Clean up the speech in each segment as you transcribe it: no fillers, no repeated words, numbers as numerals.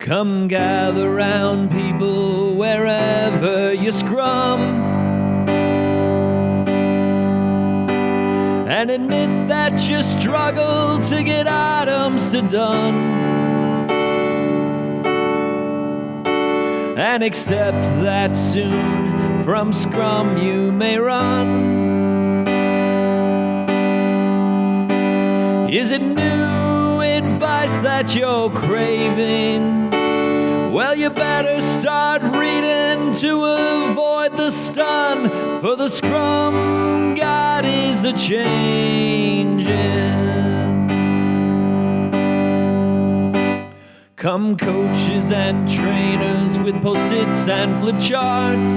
Come gather round, people, wherever you scrum, and admit that you struggle to get items to done, and accept that soon from Scrum you may run. Is it new advice that you're craving? Well, you better start reading to avoid the stun, for the Scrum Guide is a-changin'. Come coaches and trainers with post-its and flip charts,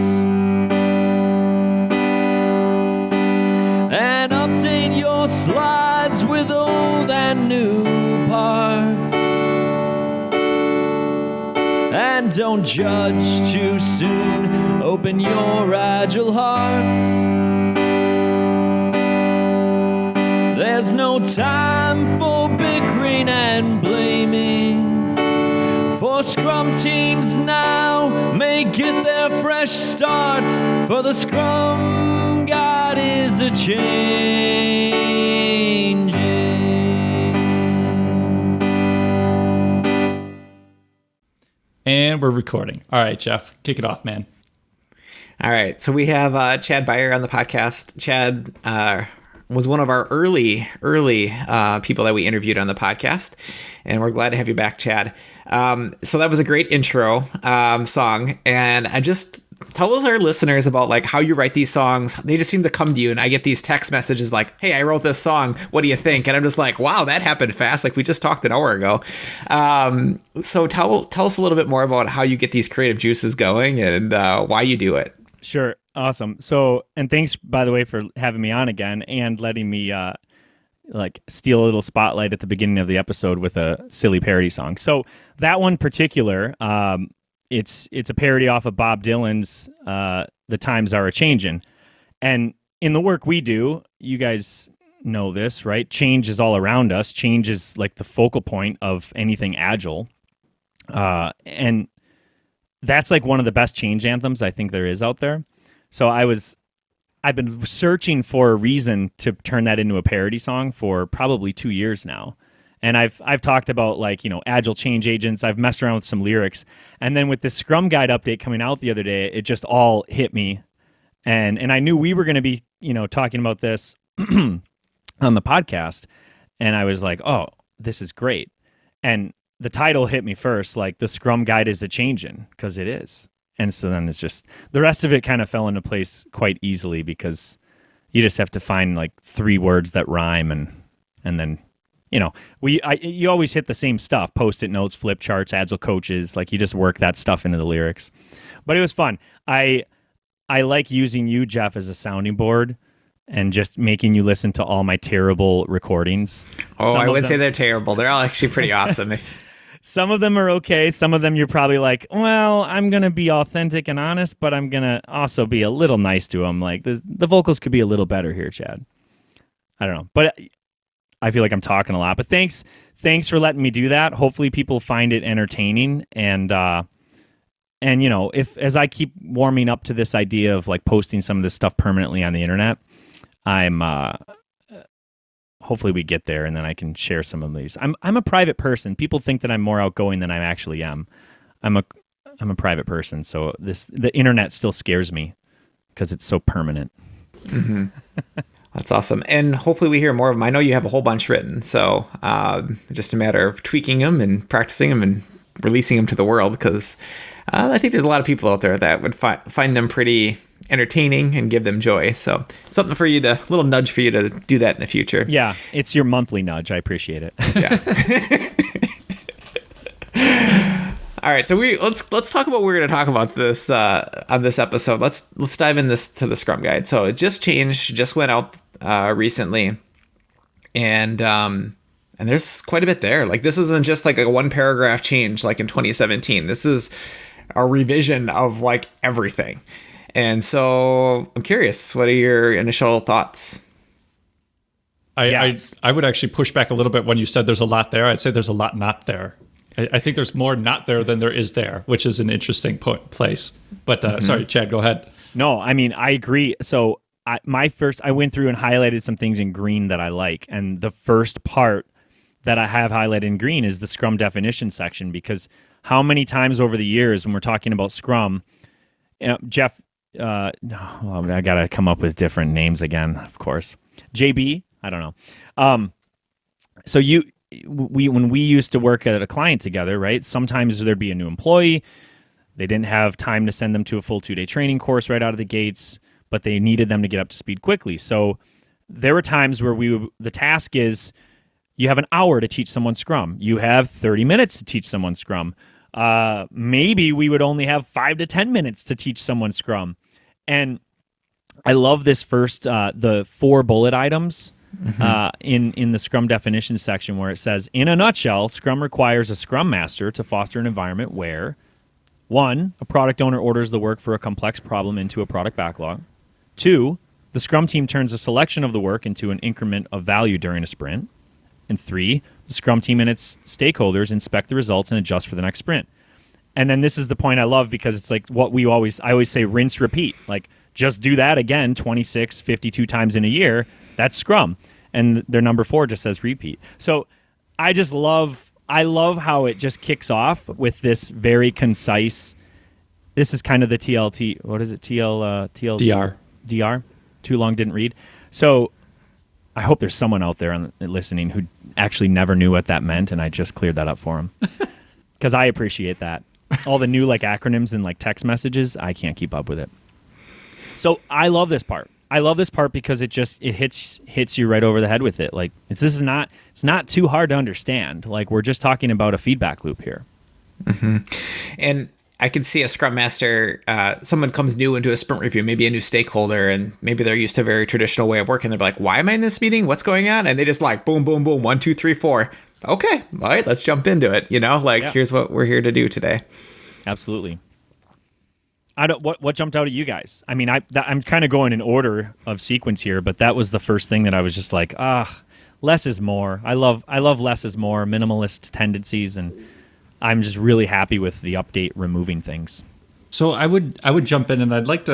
and update your slides with old and new parts. And don't judge too soon, open your agile hearts. There's no time for bickering and blaming, for Scrum teams now may get their fresh starts, for the Scrum Guide is a-changin'. And we're recording. All right, Jeff, kick it off, man. All right. So we have Chad Beier on the podcast. Chad was one of our early people that we interviewed on the podcast, and we're glad to have you back, Chad. So that was a great intro song, and I just tell our listeners about like how you write these songs. They just seem to come to you, and I get these text messages like, "Hey, I wrote this song. What do you think?" And I'm just like, "Wow, that happened fast. Like we just talked an hour ago." So tell us a little bit more about how you get these creative juices going and why you do it. Sure. Awesome. So, and thanks, by the way, for having me on again and letting me steal a little spotlight at the beginning of the episode with a silly parody song. So that one particular, it's a parody off of Bob Dylan's "The Times Are A-Changin'." And in the work we do, you guys know this, right? Change is all around us. Change is like the focal point of anything agile. And that's like one of the best change anthems I think there is out there. So I've been searching for a reason to turn that into a parody song for probably 2 years now. And I've talked about agile change agents. I've messed around with some lyrics. And then with the Scrum Guide update coming out the other day, it just all hit me. And I knew we were going to be, talking about this on the podcast. And I was like, oh, this is great. And the title hit me first, like the Scrum Guide is a-changin', because it is. And so then it's just, the rest of it kind of fell into place quite easily, because you just have to find like 3 words that rhyme, and then, you always hit the same stuff: Post-it notes, flip charts, agile coaches. Like you just work that stuff into the lyrics. But it was fun. I like using you, Jeff, as a sounding board and just making you listen to all my terrible recordings. Oh, I would say they're terrible. They're all actually pretty awesome. Some of them are okay. Some of them you're probably like, well, I'm going to be authentic and honest, but I'm going to also be a little nice to them. Like the vocals could be a little better here, Chad. I don't know. But I feel like I'm talking a lot. But thanks for letting me do that. Hopefully people find it entertaining. And if as I keep warming up to this idea of like posting some of this stuff permanently on the internet, I'm hopefully we get there, and then I can share some of these. I'm a private person. People think that I'm more outgoing than I actually am. I'm a private person, so the internet still scares me because it's so permanent. Mm-hmm. That's awesome. And hopefully we hear more of them. I know you have a whole bunch written, so just a matter of tweaking them and practicing them and releasing them to the world, because I think there's a lot of people out there that would find them pretty entertaining and give them joy. So something for you to, little nudge for you to do that in the future. Yeah, it's your monthly nudge. I appreciate it. Yeah. All right, so let's talk about what we're going to talk about this on this episode. Let's dive in to the Scrum Guide. So it just changed, just went out recently, and there's quite a bit there. Like this isn't just like a 1 paragraph change like in 2017. This is a revision of like everything. And so I'm curious, what are your initial thoughts? I would actually push back a little bit when you said there's a lot there. I'd say there's a lot not there. I think there's more not there than there is there, which is an interesting place. But sorry, Chad, go ahead. No, I mean, I agree. So I went through and highlighted some things in green that I like. And the first part that I have highlighted in green is the Scrum definition section, because how many times over the years when we're talking about Scrum, Jeff, I got to come up with different names again, of course. JB, I don't know. So when we used to work at a client together, right? Sometimes there'd be a new employee. They didn't have time to send them to a full 2-day training course right out of the gates, but they needed them to get up to speed quickly. So there were times where the task is, you have an hour to teach someone Scrum. You have 30 minutes to teach someone Scrum. Maybe we would only have 5 to 10 minutes to teach someone Scrum. And I love this first, the 4 bullet items in the Scrum definition section, where it says, in a nutshell, Scrum requires a Scrum Master to foster an environment where 1, a product owner orders the work for a complex problem into a product backlog. 2, the Scrum team turns a selection of the work into an increment of value during a sprint. And 3, the Scrum team and its stakeholders inspect the results and adjust for the next sprint. And then this is the point I love, because it's like what I always say, rinse, repeat. Like, just do that again 26, 52 times in a year. That's Scrum. And their number 4 just says repeat. So I love how it just kicks off with this very concise, this is kind of the TLT, what is it? DR. Too long, didn't read. So I hope there's someone out there listening who actually never knew what that meant, and I just cleared that up for him. Because I appreciate that. All the new acronyms and text messages, I can't keep up with it. So I love this part. I love this part because it hits you right over the head with it. It's not too hard to understand. We're just talking about a feedback loop here. Mm-hmm. And I could see a Scrum Master, someone comes new into a sprint review, maybe a new stakeholder, and maybe they're used to a very traditional way of working. They're like, why am I in this meeting? What's going on? And they just boom, boom, boom, 1, 2, 3, 4. Okay, all right, let's jump into it. Here's what we're here to do today. Absolutely. What jumped out at you guys? I mean, I'm kind of going in order of sequence here, but that was the first thing that I was just like, less is more. I love less is more, minimalist tendencies, and I'm just really happy with the update removing things. So I would jump in, and I like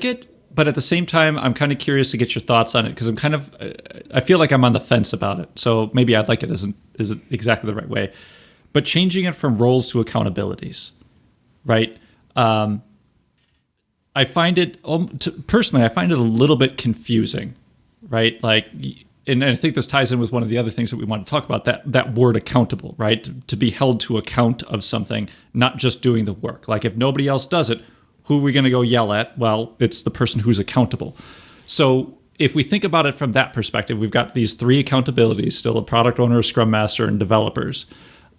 it, but at the same time, I'm kind of curious to get your thoughts on it, because I feel like I'm on the fence about it. So maybe I'd like it isn't exactly the right way, but changing it from roles to accountabilities, right? I find it personally, I find it a little bit confusing, right? And I think this ties in with one of the other things that we want to talk about, that word accountable, right? To be held to account of something, not just doing the work. If nobody else does it, who are we going to go yell at? Well, it's the person who's accountable. So if we think about it from that perspective, we've got these 3 accountabilities, still a product owner, a Scrum Master, and developers.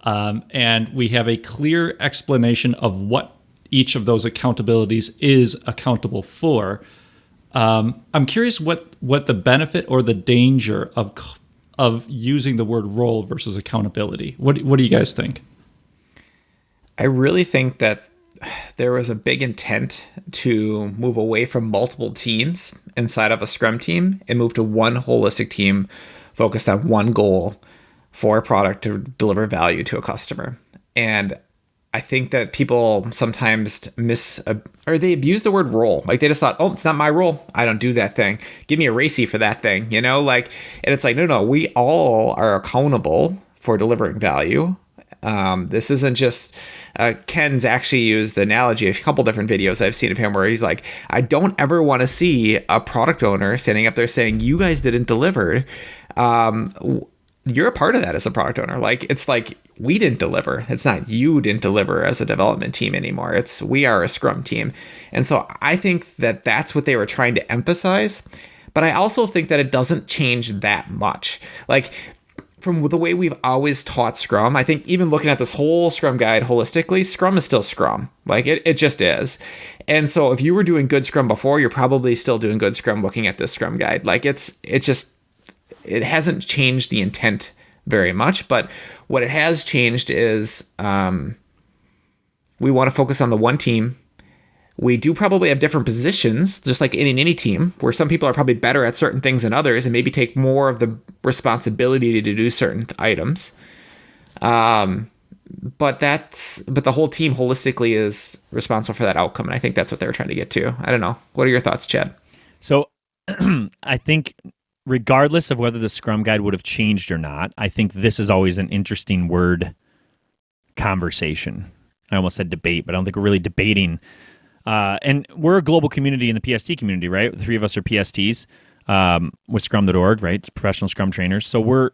And we have a clear explanation of what each of those accountabilities is accountable for. I'm curious what the benefit or the danger of using the word role versus accountability. What do you guys think? I really think that there was a big intent to move away from multiple teams inside of a Scrum team and move to one holistic team focused on one goal for a product to deliver value to a customer. And I think that people sometimes they abuse the word role. They just thought, it's not my role. I don't do that thing. Give me a RACI for that thing, and it's no, we all are accountable for delivering value. This isn't just, Ken's actually used the analogy, a couple different videos I've seen of him where he's like, I don't ever want to see a product owner standing up there saying, you guys didn't deliver. You're a part of that as a product owner. It's we didn't deliver. It's not you didn't deliver as a development team anymore. It's we are a Scrum team. And so I think that that's what they were trying to emphasize. But I also think that it doesn't change that much. From the way we've always taught Scrum, I think even looking at this whole Scrum guide holistically, Scrum is still Scrum. It just is. And so if you were doing good Scrum before, you're probably still doing good Scrum looking at this Scrum guide. It hasn't changed the intent very much, but what it has changed is we want to focus on the one team. We do probably have different positions, just like in any team, where some people are probably better at certain things than others and maybe take more of the responsibility to do certain items. But the whole team holistically is responsible for that outcome. And I think that's what they were trying to get to. I don't know. What are your thoughts, Chad? So I think regardless of whether the Scrum Guide would have changed or not, I think this is always an interesting word conversation. I almost said debate, but I don't think we're really debating. And we're a global community in the PST community, right? The three of us are PSTs with Scrum.org, right? Professional Scrum trainers. So we're...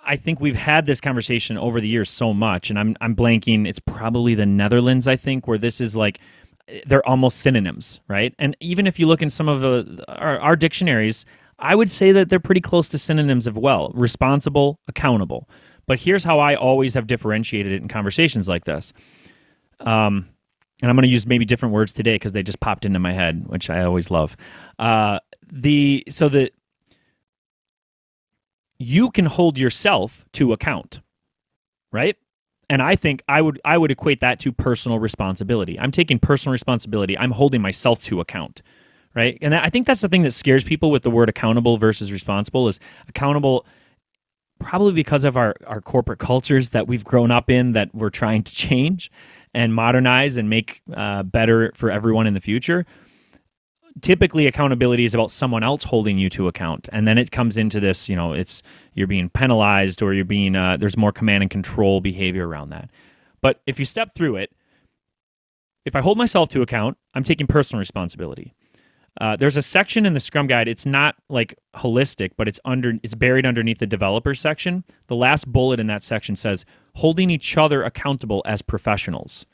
I think we've had this conversation over the years so much, and I'm blanking. It's probably the Netherlands, I think, where this is like, they're almost synonyms, right? And even if you look in some of our dictionaries, I would say that they're pretty close to synonyms as well. Responsible, accountable. But here's how I always have differentiated it in conversations like this. And I'm going to use maybe different words today because they just popped into my head, which I always love. You can hold yourself to account, right? And I think I would equate that to personal responsibility. I'm taking personal responsibility. I'm holding myself to account, right? And I think that's the thing that scares people with the word accountable versus responsible is accountable probably because of our corporate cultures that we've grown up in that we're trying to change and modernize and make better for everyone in the future. Typically, accountability is about someone else holding you to account, and then it comes into this. It's you're being penalized, or you're being there's more command and control behavior around that. But if you step through it, if I hold myself to account, I'm taking personal responsibility. There's a section in the Scrum Guide. It's not like holistic, but it's buried underneath the developer section. The last bullet in that section says holding each other accountable as professionals.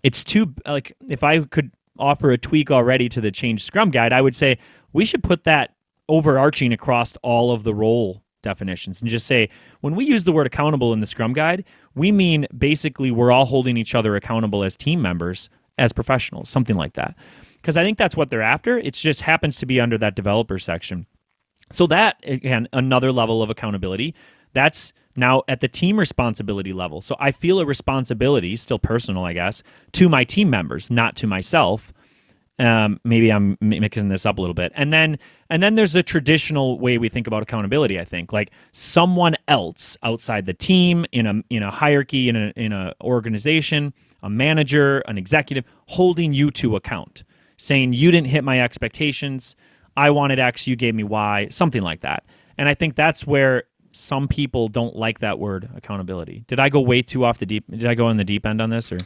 It's too like if I could offer a tweak already to the Change Scrum Guide, I would say we should put that overarching across all of the role definitions and just say, when we use the word accountable in the Scrum Guide, we mean basically we're all holding each other accountable as team members, as professionals, something like that. Because I think that's what they're after. It just happens to be under that developer section. So that, again, another level of accountability. That's now at the team responsibility level. So I feel a responsibility, still personal, I guess, to my team members, not to myself. Maybe I'm mixing this up a little bit. And then there's the traditional way we think about accountability, I think, like someone else outside the team in a hierarchy, in a organization, a manager, an executive, holding you to account, saying you didn't hit my expectations, I wanted X, you gave me Y, something like that. And I think that's where some people don't like that word accountability. Did I go way too did I go in the deep end on this or?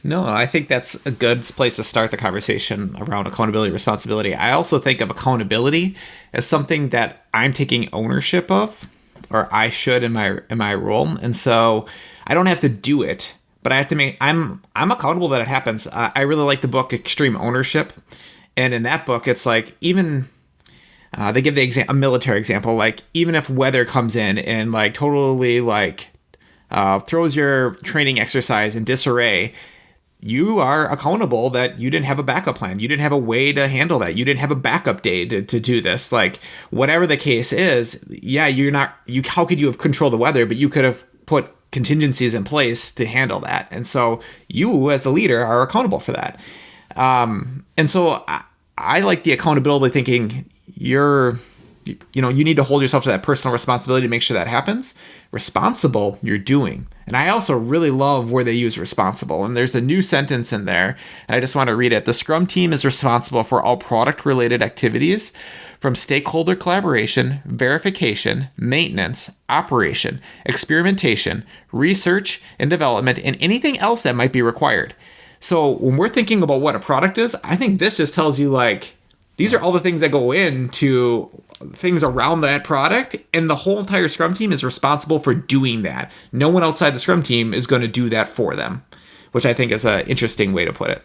No, I think that's a good place to start the conversation around accountability, responsibility. I also think of accountability as something that I'm taking ownership of, or I should in my role. And so I don't have to do it, but I have to I'm accountable that it happens. I really like the book Extreme Ownership. And in that book, it's like even they give a military example, like even if weather comes in and like totally like throws your training exercise in disarray, you are accountable that you didn't have a backup plan. You didn't have a way to handle that. You didn't have a backup day to do this. Like whatever the case is, yeah, how could you have controlled the weather, but you could have put contingencies in place to handle that. And so you as the leader are accountable for that. And so I like the accountability thinking you need to hold yourself to that personal responsibility to make sure that happens. Responsible, you're doing. And I also really love where they use responsible. And there's a new sentence in there, and I just want to read it. The Scrum team is responsible for all product-related activities from stakeholder collaboration, verification, maintenance, operation, experimentation, research and development, and anything else that might be required. So when we're thinking about what a product is, I think this just tells you like, these are all the things that go into things around that product, and the whole entire Scrum team is responsible for doing that. No one outside the Scrum team is going to do that for them, which I think is an interesting way to put it.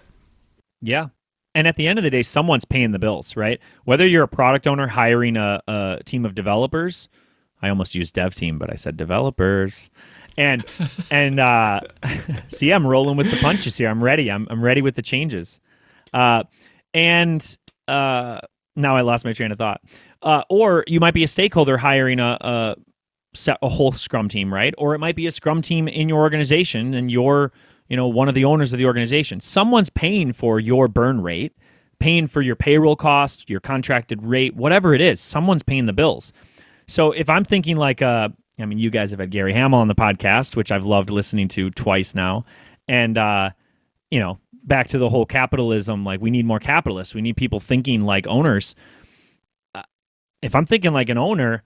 Yeah. And at the end of the day, someone's paying the bills, right? Whether you're a product owner hiring a team of developers, I almost used dev team, but I said developers. And see, I'm rolling with the punches here. I'm ready. I'm ready with the changes. Now I lost my train of thought. Or you might be a stakeholder hiring a whole Scrum team, right? Or it might be a Scrum team in your organization, and you're one of the owners of the organization. Someone's paying for your burn rate, paying for your payroll cost, your contracted rate, whatever it is. Someone's paying the bills. So if I'm thinking like, you guys have had Gary Hamel on the podcast, which I've loved listening to twice now. And, back to the whole capitalism, like we need more capitalists. We need people thinking like owners. If I'm thinking like an owner,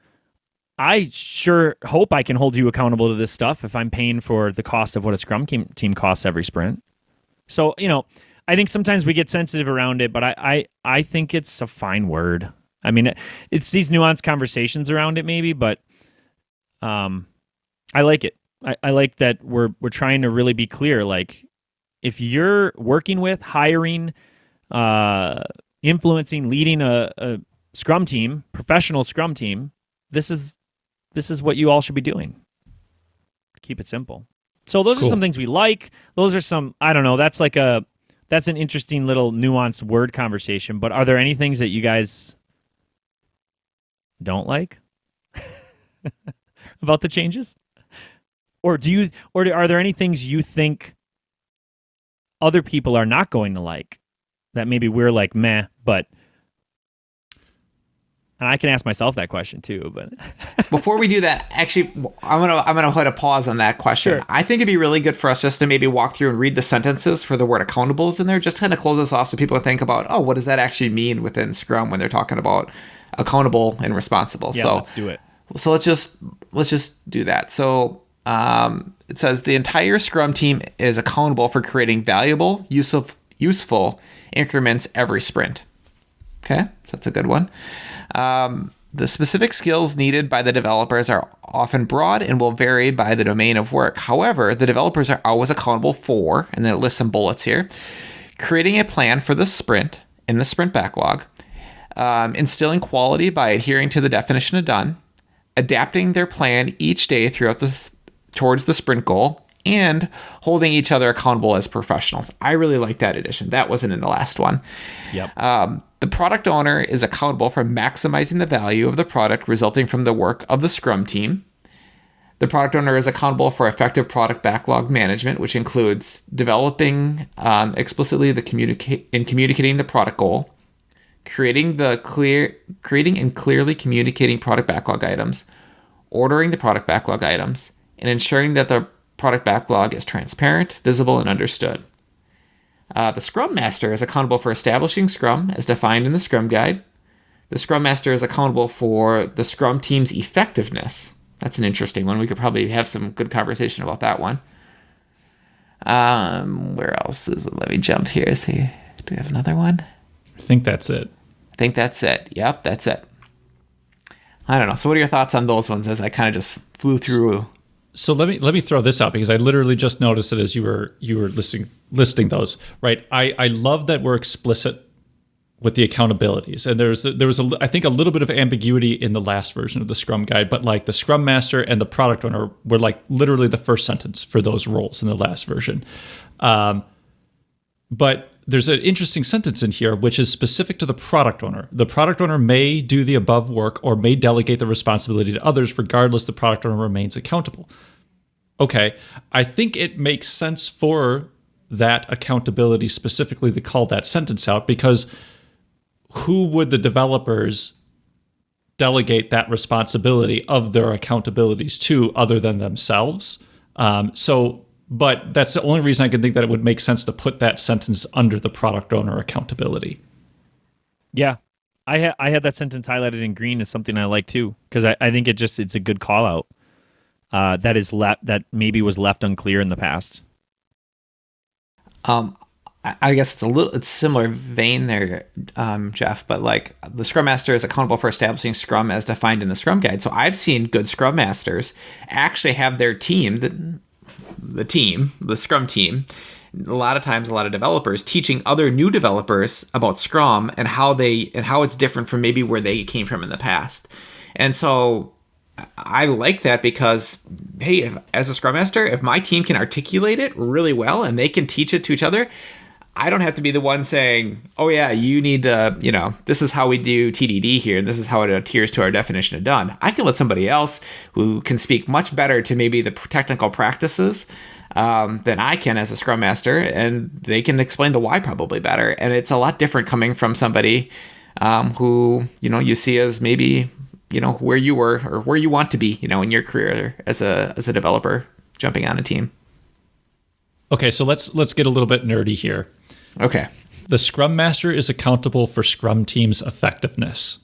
I sure hope I can hold you accountable to this stuff if I'm paying for the cost of what a Scrum team costs every sprint. So, I think sometimes we get sensitive around it, but I think it's a fine word. I mean, it's these nuanced conversations around it maybe, but I like it. I like that we're trying to really be clear. Like, if you're working with, hiring, influencing, leading a Scrum team, professional Scrum team, this is what you all should be doing. Keep it simple. So those are some things we like. Those are some, I don't know, that's an interesting little nuanced word conversation, but are there any things that you guys don't like about the changes? Or are there any things you think other people are not going to like that maybe we're like meh, but and I can ask myself that question too, but before we do that, actually, I'm gonna put a pause on that question. Sure. I think it'd be really good for us just to maybe walk through and read the sentences for the word accountables in there, just kind of close us off so people think about, what does that actually mean within Scrum when they're talking about accountable and responsible. Yeah, so let's do it. So let's just do that. So it says the entire Scrum team is accountable for creating valuable, useful increments every sprint. Okay, so that's a good one. The specific skills needed by the developers are often broad and will vary by the domain of work. However, the developers are always accountable for, and then it lists some bullets here, creating a plan for the sprint in the sprint backlog, instilling quality by adhering to the definition of done, adapting their plan each day towards the sprint goal, and holding each other accountable as professionals. I really like that addition. That wasn't in the last one. Yep. The product owner is accountable for maximizing the value of the product resulting from the work of the Scrum team. The product owner is accountable for effective product backlog management, which includes developing explicitly communicating the product goal, creating and clearly communicating product backlog items, ordering the product backlog items, and ensuring that the product backlog is transparent, visible, and understood. The Scrum Master is accountable for establishing Scrum as defined in the Scrum Guide. The Scrum Master is accountable for the Scrum team's effectiveness. That's an interesting one. We could probably have some good conversation about that one. Where else is it? Let me jump here. See, do we have another one? I think that's it. I think that's it. Yep, that's it. I don't know. So what are your thoughts on those ones as I kind of just flew through? So let me throw this out because I literally just noticed it as you were listing those, right? I love that we're explicit with the accountabilities, and there was I think a little bit of ambiguity in the last version of the Scrum Guide, but like the Scrum Master and the product owner were like literally the first sentence for those roles in the last version. But there's an interesting sentence in here which is specific to the product owner. The product owner may do the above work or may delegate the responsibility to others. Regardless, the product owner remains accountable. Okay, I think it makes sense for that accountability specifically to call that sentence out, because who would the developers delegate that responsibility of their accountabilities to other than themselves? But that's the only reason I can think that it would make sense to put that sentence under the product owner accountability. Yeah, I had that sentence highlighted in green as something I like too, because I think it's a good call out that maybe was left unclear in the past. I guess it's similar vein there, Jeff, but like the Scrum Master is accountable for establishing Scrum as defined in the Scrum Guide. So I've seen good Scrum Masters actually have their team, the Scrum team, a lot of times a lot of developers teaching other new developers about Scrum and how it's different from maybe where they came from in the past. And so I like that because, hey, as a Scrum Master, if my team can articulate it really well and they can teach it to each other, I don't have to be the one saying, oh yeah, you need to, this is how we do TDD here, and this is how it adheres to our definition of done. I can let somebody else who can speak much better to maybe the technical practices than I can as a Scrum Master, and they can explain the why probably better. And it's a lot different coming from somebody who, you see as maybe, where you were or where you want to be, in your career as a developer jumping on a team. Okay, so let's get a little bit nerdy here. Okay. The Scrum Master is accountable for Scrum Team's effectiveness.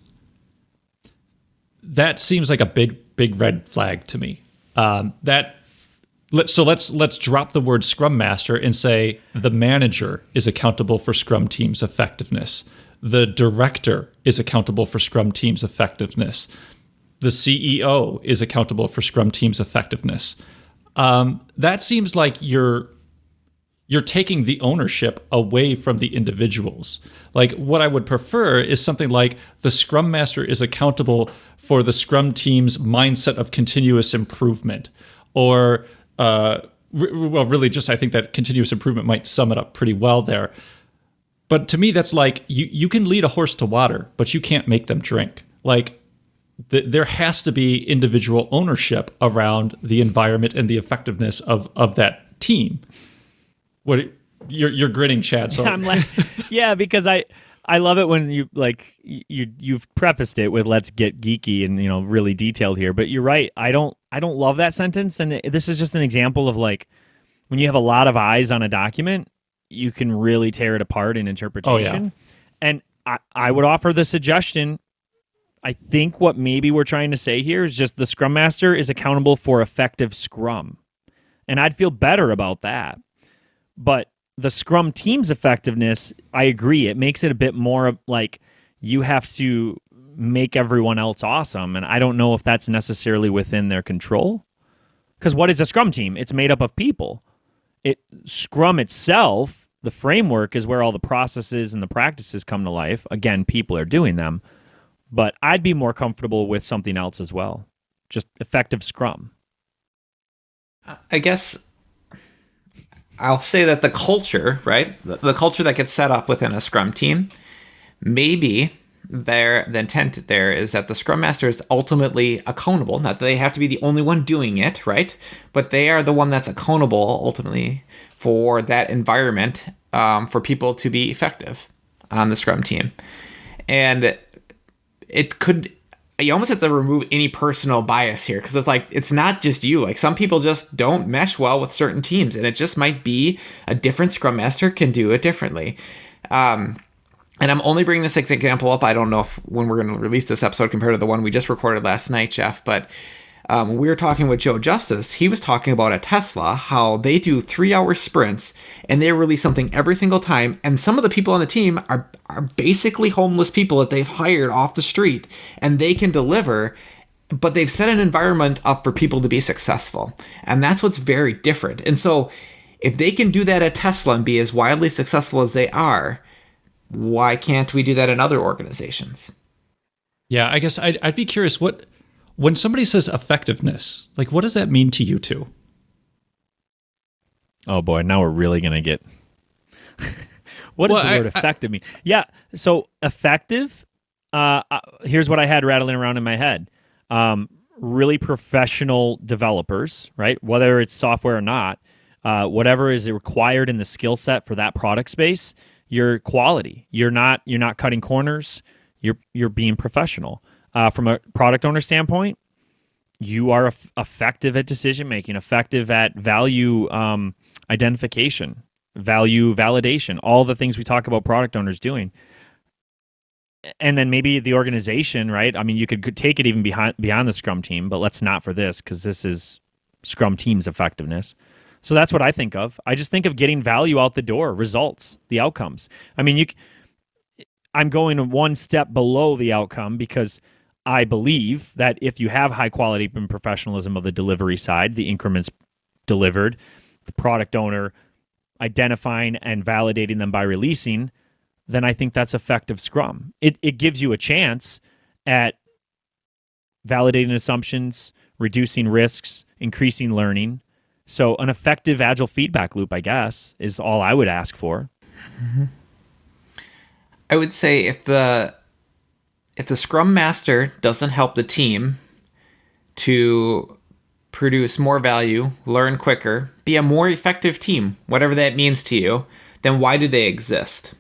That seems like a big red flag to me. Let's drop the word Scrum Master and say the manager is accountable for Scrum Team's effectiveness. The director is accountable for Scrum Team's effectiveness. The CEO is accountable for Scrum Team's effectiveness. That seems like you're taking the ownership away from the individuals. Like, what I would prefer is something like the Scrum Master is accountable for the Scrum Team's mindset of continuous improvement. Or, really just I think that continuous improvement might sum it up pretty well there. But to me, that's like, you can lead a horse to water, but you can't make them drink. Like, there has to be individual ownership around the environment and the effectiveness of that team. What you're grinning, Chad? So I'm like, yeah, because I love it when you've prefaced it with "let's get geeky" and really detailed here. But you're right. I don't love that sentence, and this is just an example of like when you have a lot of eyes on a document, you can really tear it apart in interpretation. Oh, yeah. And I would offer the suggestion. I think what maybe we're trying to say here is just the Scrum Master is accountable for effective Scrum, and I'd feel better about that. But the Scrum Team's effectiveness, I agree. It makes it a bit more like you have to make everyone else awesome. And I don't know if that's necessarily within their control. Because what is a Scrum Team? It's made up of people. Scrum itself, the framework, is where all the processes and the practices come to life. Again, people are doing them. But I'd be more comfortable with something else as well. Just effective Scrum. I guess I'll say that the culture, right? The culture that gets set up within a Scrum team, maybe the intent there is that the Scrum Master is ultimately accountable. Not that they have to be the only one doing it, right? But they are the one that's accountable ultimately for that environment, for people to be effective on the Scrum team. And you almost have to remove any personal bias here, because it's not just you. Like, some people just don't mesh well with certain teams, and it just might be a different Scrum Master can do it differently. And I'm only bringing this example up. I don't know when we're going to release this episode compared to the one we just recorded last night, Jeff, but we were talking with Joe Justice. He was talking about at Tesla, how they do 3-hour sprints and they release something every single time. And some of the people on the team are basically homeless people that they've hired off the street, and they can deliver, but they've set an environment up for people to be successful. And that's what's very different. And so if they can do that at Tesla and be as wildly successful as they are, why can't we do that in other organizations? Yeah, I guess I'd be curious, when somebody says effectiveness, like, what does that mean to you two? Oh boy, now we're really gonna get. What does the word effective mean? Yeah, so effective. Here's what I had rattling around in my head. Really professional developers, right? Whether it's software or not, whatever is required in the skill set for that product space, you're quality. You're not cutting corners. You're being professional. From a product owner standpoint, you are effective at decision making, effective at value identification, value validation, all the things we talk about product owners doing. And then maybe the organization, right? I mean, you could take it even beyond the Scrum team, but let's not for this, because this is Scrum team's effectiveness. So that's what I think of. I just think of getting value out the door, results, the outcomes. I mean, I'm going one step below the outcome, because I believe that if you have high quality and professionalism of the delivery side, the increments delivered, the product owner identifying and validating them by releasing, then I think that's effective Scrum. It gives you a chance at validating assumptions, reducing risks, increasing learning. So an effective Agile feedback loop, I guess, is all I would ask for. I would say if the Scrum Master doesn't help the team to produce more value, learn quicker, be a more effective team, whatever that means to you, then why do they exist?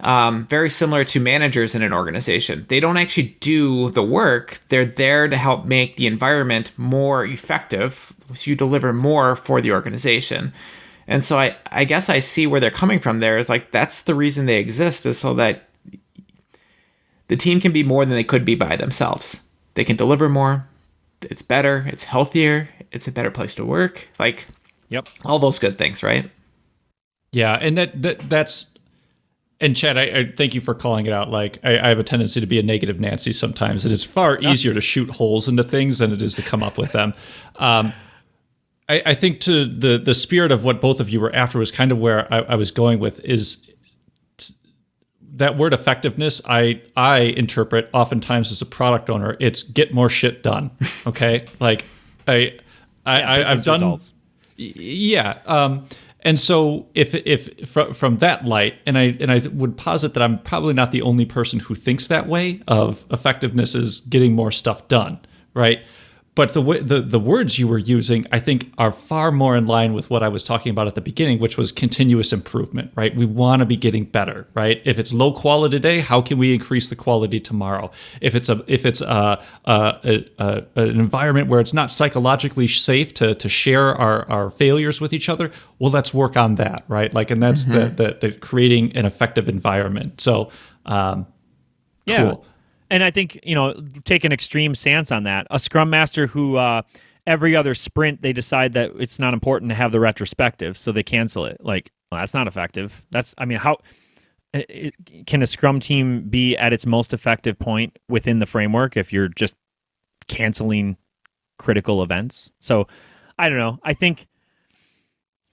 Very similar to managers in an organization. They don't actually do the work. They're there to help make the environment more effective, so you deliver more for the organization. And so I guess I see where they're coming from there is like, that's the reason they exist, is so that the team can be more than they could be by themselves. They can deliver more. It's better. It's healthier. It's a better place to work. Like, Yep. all those good things, right? Yeah, and that's. And Chad, I thank you for calling it out. Like, I have a tendency to be a negative Nancy sometimes, and it's far easier to shoot holes into things than it is to come up with them. I think to the spirit of what both of you were after was kind of where I was going with is that word effectiveness. I interpret oftentimes as a product owner, it's get more shit done. Okay, like I've done results. Yeah. And so if from that light, and I would posit that I'm probably not the only person who thinks that way of effectiveness is getting more stuff done, right? But the words you were using, I think, are far more in line with what I was talking about at the beginning, which was continuous improvement, right? We want to be getting better, right? If it's low quality today, how can we increase the quality tomorrow? If it's an environment where it's not psychologically safe to share our failures with each other, well, let's work on that, right? Like, and that's the creating an effective environment. So, Yeah. cool. And I think, take an extreme stance on that. A Scrum Master who every other sprint, they decide that it's not important to have the retrospective, so they cancel it. Like, well, that's not effective. How can a Scrum team be at its most effective point within the framework if you're just canceling critical events? So, I don't know. I think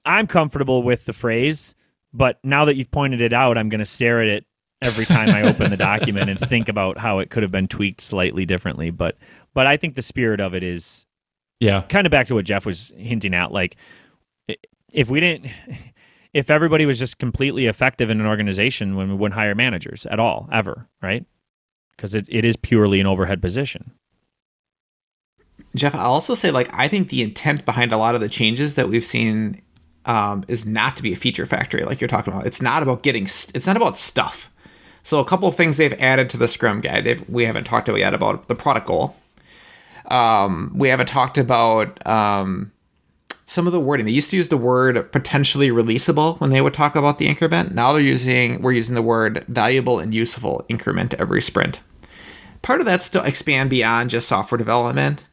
I'm comfortable with the phrase, but now that you've pointed it out, I'm going to stare at it every time I open the document and think about how it could have been tweaked slightly differently. But I think the spirit of it is kind of back to what Jeff was hinting at. Like, if everybody was just completely effective in an organization, when we wouldn't hire managers at all, ever, right? Because it is purely an overhead position. Jeff, I'll also say, like, I think the intent behind a lot of the changes that we've seen is not to be a feature factory like you're talking about. It's not about it's not about stuff. So a couple of things they've added to the Scrum Guide. We haven't talked yet about the product goal. We haven't talked about some of the wording. They used to use the word potentially releasable when they would talk about the increment. Now we're using the word valuable and useful increment every sprint. Part of that's to expand beyond just software development.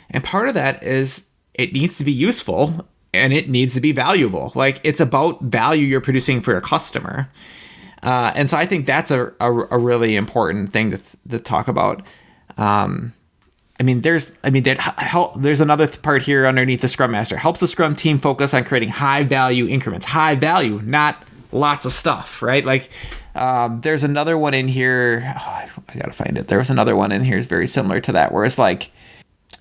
And part of that is it needs to be useful and it needs to be valuable. Like, it's about value you're producing for your customer. And so I think that's a really important thing to talk about. There's another part here underneath the Scrum Master. Helps the Scrum team focus on creating high value increments. High value, not lots of stuff, right? Like, there's another one in here. I gotta find it. There was another one in here is very similar to that, where it's like,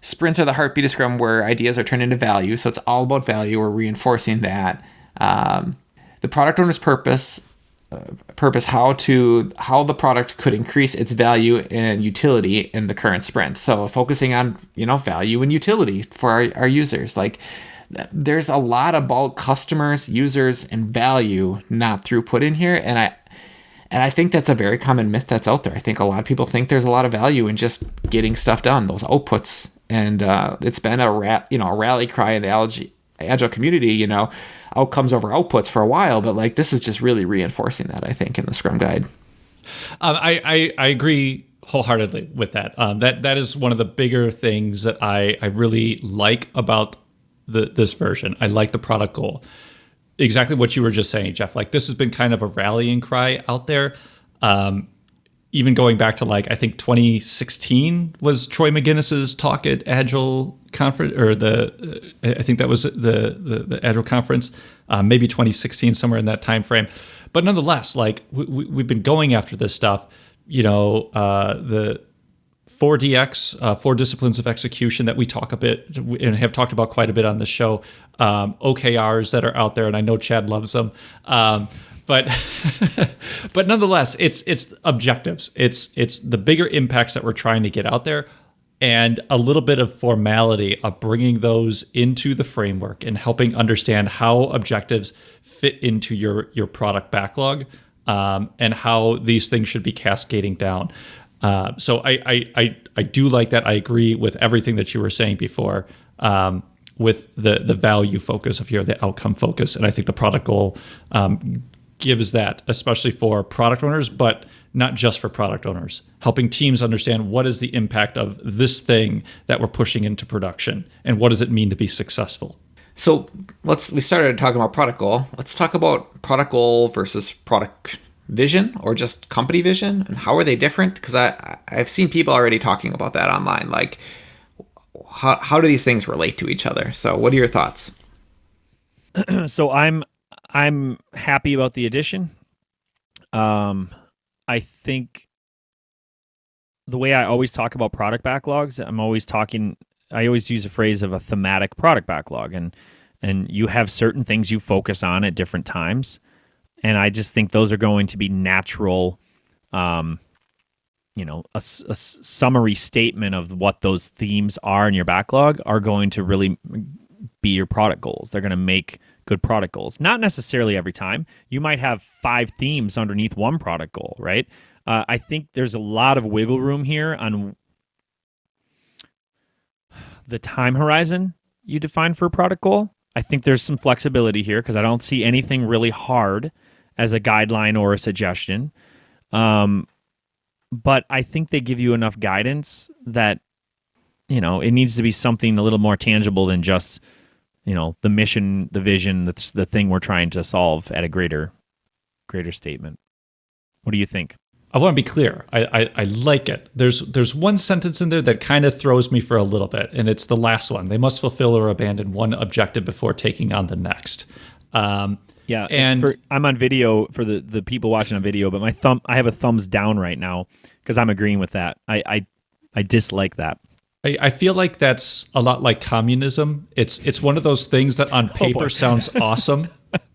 sprints are the heartbeat of Scrum, where ideas are turned into value. So it's all about value. We're reinforcing that. The product owner's purpose, how the product could increase its value and utility in the current sprint. So focusing on, value and utility for our users. Like, there's a lot about customers, users, and value, not throughput in here. And I think that's a very common myth that's out there. I think a lot of people think there's a lot of value in just getting stuff done, those outputs. And it's been a rally cry in the Agile community, outcomes over outputs for a while, but like, this is just really reinforcing that, I think, in the Scrum Guide. I agree wholeheartedly with that. That is one of the bigger things that I really like about this version. I like the product goal. Exactly what you were just saying, Jeff. Like, this has been kind of a rallying cry out there. Even going back to, like, I think 2016 was Troy McGinnis's talk at Agile conference, or I think that was the Agile conference, maybe 2016, somewhere in that time frame. But nonetheless, like, we've been going after this stuff. The 4DX, 4 disciplines of execution, that we talk a bit and have talked about quite a bit on the show. OKRs that are out there, and I know Chad loves them. but but nonetheless, it's objectives. It's the bigger impacts that we're trying to get out there, and a little bit of formality of bringing those into the framework and helping understand how objectives fit into your product backlog, and how these things should be cascading down. So I do like that. I agree with everything that you were saying before, with the value focus of here, the outcome focus. And I think the product goal gives that, especially for product owners, but not just for product owners, helping teams understand what is the impact of this thing that we're pushing into production and what does it mean to be successful. So we started talking about product goal. Let's talk about product goal versus product vision, or just company vision, and how are they different? Because I've seen people already talking about that online. Like, how do these things relate to each other? So what are your thoughts? So I'm happy about the addition. I think the way I always talk about product backlogs, I always use a phrase of a thematic product backlog, and you have certain things you focus on at different times. And I just think those are going to be natural, a summary statement of what those themes are in your backlog are going to really be your product goals. They're going to make good product goals. Not necessarily every time. You might have 5 themes underneath one product goal, right? I think there's a lot of wiggle room here on the time horizon you define for a product goal. I think there's some flexibility here because I don't see anything really hard as a guideline or a suggestion. But I think they give you enough guidance that, it needs to be something a little more tangible than just, the mission, the vision, that's the thing we're trying to solve at a greater statement. What do you think? I want to be clear. I like it. There's one sentence in there that kind of throws me for a little bit, and it's the last one. They must fulfill or abandon one objective before taking on the next. Yeah, and I'm on video for the people watching on video, but I have a thumbs down right now because I'm agreeing with that. I dislike that. I feel like that's a lot like communism. It's one of those things that on paper sounds awesome,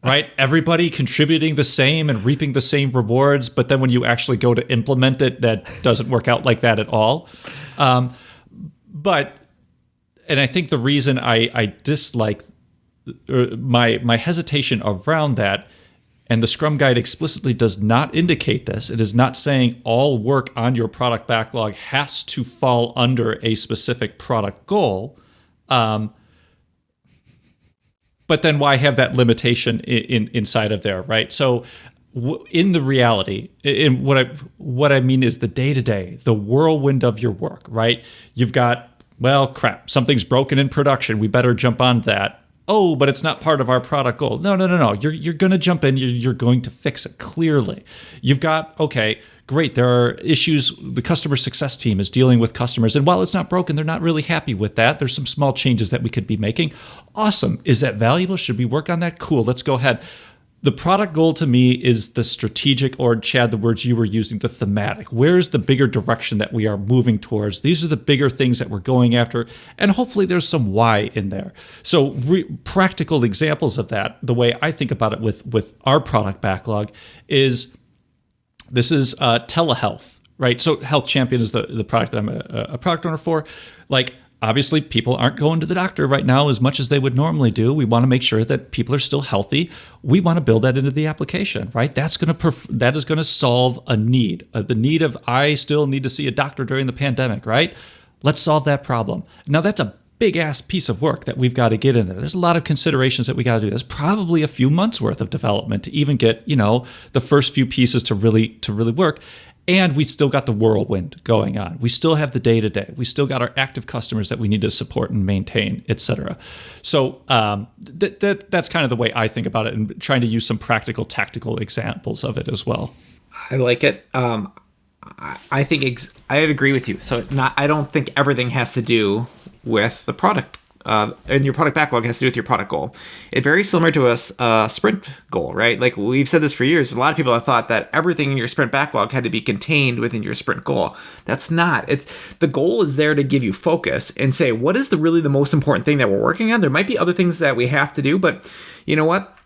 right? Everybody contributing the same and reaping the same rewards, but then when you actually go to implement it, that doesn't work out like that at all. And I think the reason I dislike my hesitation around that, and the Scrum Guide explicitly does not indicate this. It is not saying all work on your product backlog has to fall under a specific product goal. But then why have that limitation inside of there, right? So in the reality, in what I mean is the day-to-day, the whirlwind of your work, right? You've got, well, crap, something's broken in production. We better jump on that. Oh, but it's not part of our product goal. No. You're going to jump in. You're going to fix it, clearly. You've got, okay, great. There are issues. The customer success team is dealing with customers. And while it's not broken, they're not really happy with that. There's some small changes that we could be making. Awesome. Is that valuable? Should we work on that? Cool. Let's go ahead. The product goal to me is the strategic, or Chad, the words you were using, the thematic. Where's the bigger direction that we are moving towards? These are the bigger things that we're going after. And hopefully there's some why in there. So practical examples of that, the way I think about it with our product backlog is, this is telehealth, right? So Health Champion is the product that I'm a product owner for. Like, obviously, people aren't going to the doctor right now as much as they would normally do. We want to make sure that people are still healthy. We want to build that into the application, right? That is going to solve a need, the need of, I still need to see a doctor during the pandemic, right? Let's solve that problem. Now, that's a big-ass piece of work that we've got to get in there. There's a lot of considerations that we got to do. There's probably a few months worth of development to even get, the first few pieces to really work. And we still got the whirlwind going on. We still have the day-to-day. We still got our active customers that we need to support and maintain, et cetera. So that's kind of the way I think about it, and trying to use some practical, tactical examples of it as well. I like it. I think I'd agree with you. So I don't think everything has to do with the product. And your product backlog has to do with your product goal. It's very similar to a sprint goal, right? Like, we've said this for years. A lot of people have thought that everything in your sprint backlog had to be contained within your sprint goal. That's not. The goal is there to give you focus and say, what is really the most important thing that we're working on? There might be other things that we have to do, but you know what?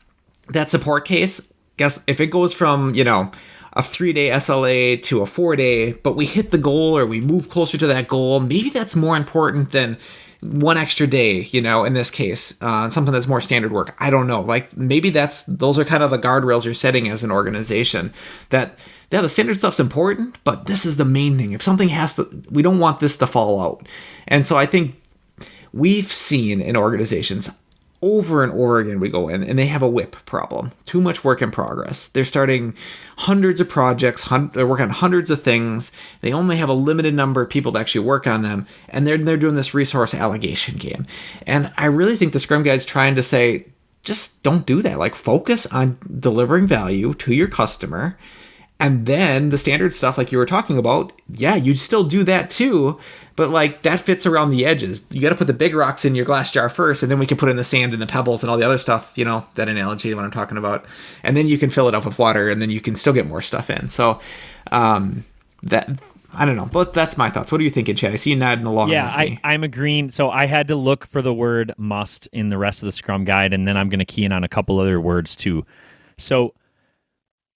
That support case, guess if it goes from, a 3-day SLA to a 4-day, but we hit the goal or we move closer to that goal, maybe that's more important than one extra day, in this case, something that's more standard work. I don't know. Like maybe those are kind of the guardrails you're setting as an organization that, yeah, the standard stuff's important, but this is the main thing. If something we don't want this to fall out. And so I think we've seen in organizations over and over again, we go in and they have a WIP problem. Too much work in progress. They're starting hundreds of projects. They're working on hundreds of things. They only have a limited number of people to actually work on them. And they're doing this resource allocation game. And I really think the Scrum Guide's trying to say, just don't do that. Like focus on delivering value to your customer. And then the standard stuff like you were talking about, yeah, you still do that too, but like that fits around the edges. You got to put the big rocks in your glass jar first, and then we can put in the sand and the pebbles and all the other stuff, that analogy what I'm talking about. And then you can fill it up with water, and then you can still get more stuff in. So that, I don't know, but that's my thoughts. What are you thinking, Chad? I see you nodding along with me. I'm agreeing. So I had to look for the word must in the rest of the Scrum Guide, and then I'm going to key in on a couple other words too. So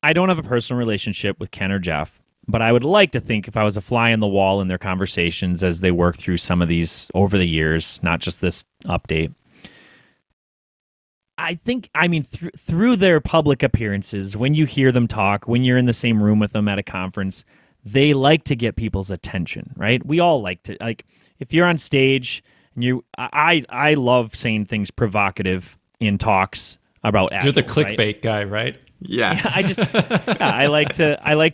I don't have a personal relationship with Ken or Jeff, but I would like to think if I was a fly on the wall in their conversations as they work through some of these over the years, not just this update. Through their public appearances, when you hear them talk, when you're in the same room with them at a conference, they like to get people's attention, right? We all like to, if you're on stage and I love saying things provocative in talks about Agile. You're the clickbait right? guy, right? Yeah. I like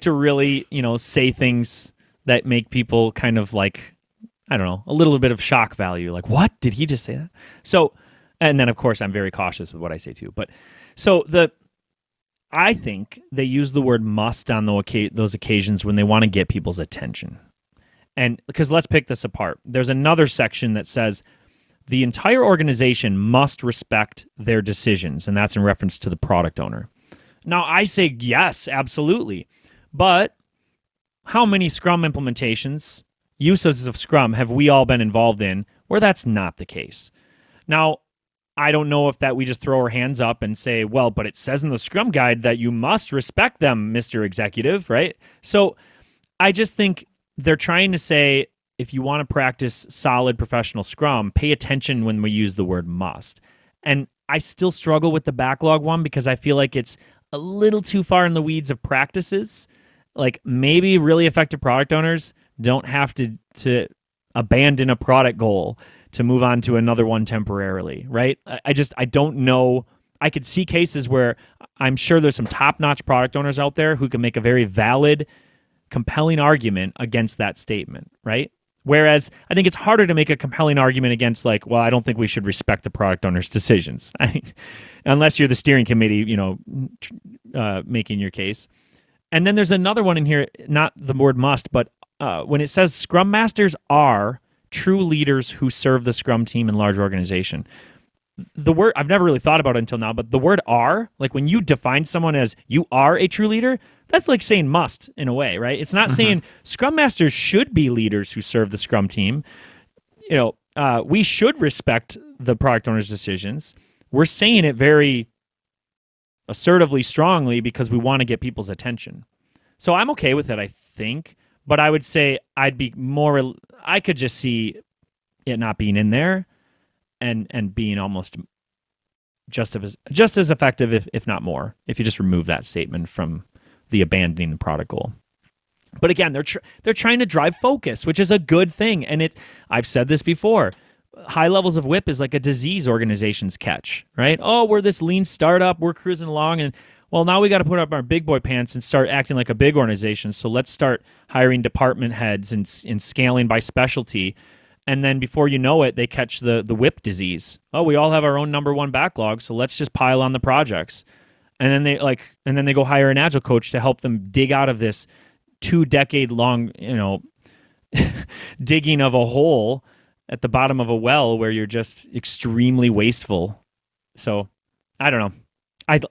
to really, say things that make people kind of like, I don't know, a little bit of shock value. Like, what? Did he just say that? So, and then of course I'm very cautious with what I say too. But so I think they use the word must on those occasions when they want to get people's attention. And because let's pick this apart. There's another section that says the entire organization must respect their decisions, and that's in reference to the product owner. Now, I say yes, absolutely. But how many Scrum implementations, uses of Scrum, have we all been involved in where that's not the case? Now, I don't know if that we just throw our hands up and say, well, but it says in the Scrum Guide that you must respect them, Mr. Executive, right? So I just think they're trying to say, if you want to practice solid professional Scrum, pay attention when we use the word must. And I still struggle with the backlog one because I feel like it's a little too far in the weeds of practices. Like maybe really effective product owners don't have to abandon a product goal to move on to another one temporarily, right? I don't know. I could see cases where I'm sure there's some top-notch product owners out there who can make a very valid, compelling argument against that statement, right? Whereas I think it's harder to make a compelling argument against I don't think we should respect the product owner's decisions. Unless you're the steering committee, making your case. And then there's another one in here, not the word must, but when it says Scrum Masters are true leaders who serve the Scrum team in large organization. The word, I've never really thought about it until now, but the word are, like when you define someone as you are a true leader, that's like saying must in a way, right? It's not saying Scrum Masters should be leaders who serve the Scrum team. We should respect the product owner's decisions. We're saying it very assertively, strongly, because we want to get people's attention. So I'm okay with it, I think, but I would say I could just see it not being in there and being almost just as effective, if not more, if you just remove that statement from the abandoning the product goal. But again, they're trying to drive focus, which is a good thing. And I've said this before. High levels of WIP is like a disease organizations catch, right? Oh, we're this lean startup, we're cruising along, and well, now we got to put up our big boy pants and start acting like a big organization. So let's start hiring department heads and scaling by specialty. And then before you know it, they catch the WIP disease. Oh, we all have our own number one backlog, so let's just pile on the projects. And then they go hire an Agile coach to help them dig out of this 2-decade-long, digging of a hole at the bottom of a well where you're just extremely wasteful. So I don't know.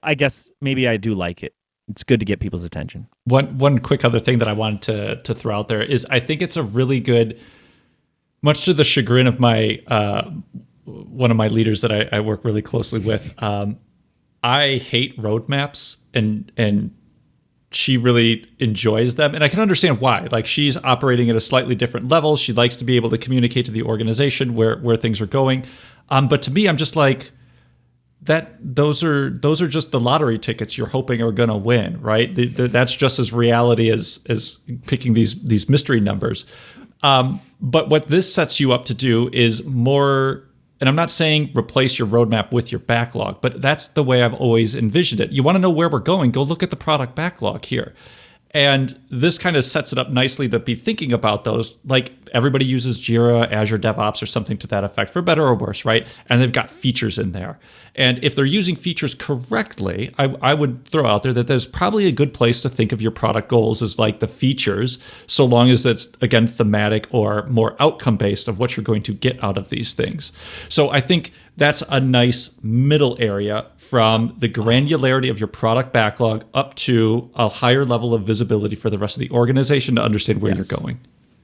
I guess maybe I do like it. It's good to get people's attention. One quick other thing that I wanted to throw out there is I think it's a really good, much to the chagrin of my one of my leaders that I work really closely with. I hate roadmaps, and she really enjoys them, and I can understand why. Like, she's operating at a slightly different level. She likes to be able to communicate to the organization where things are going. But to me, I'm just like, that those are just the lottery tickets you're hoping are going to win, right? That's just as reality as picking these mystery numbers. But what this sets you up to do is more, and I'm not saying replace your roadmap with your backlog, but that's the way I've always envisioned it. You want to know where we're going, go look at the product backlog here. And this kind of sets it up nicely to be thinking about those. Like, everybody uses Jira, Azure DevOps, or something to that effect, for better or worse, right? And they've got features in there. And if they're using features correctly, I would throw out there that there's probably a good place to think of your product goals as like the features, so long as that's, again, thematic or more outcome-based of what you're going to get out of these things. So I think that's a nice middle area from the granularity of your product backlog up to a higher level of visibility for the rest of the organization to understand where you're going.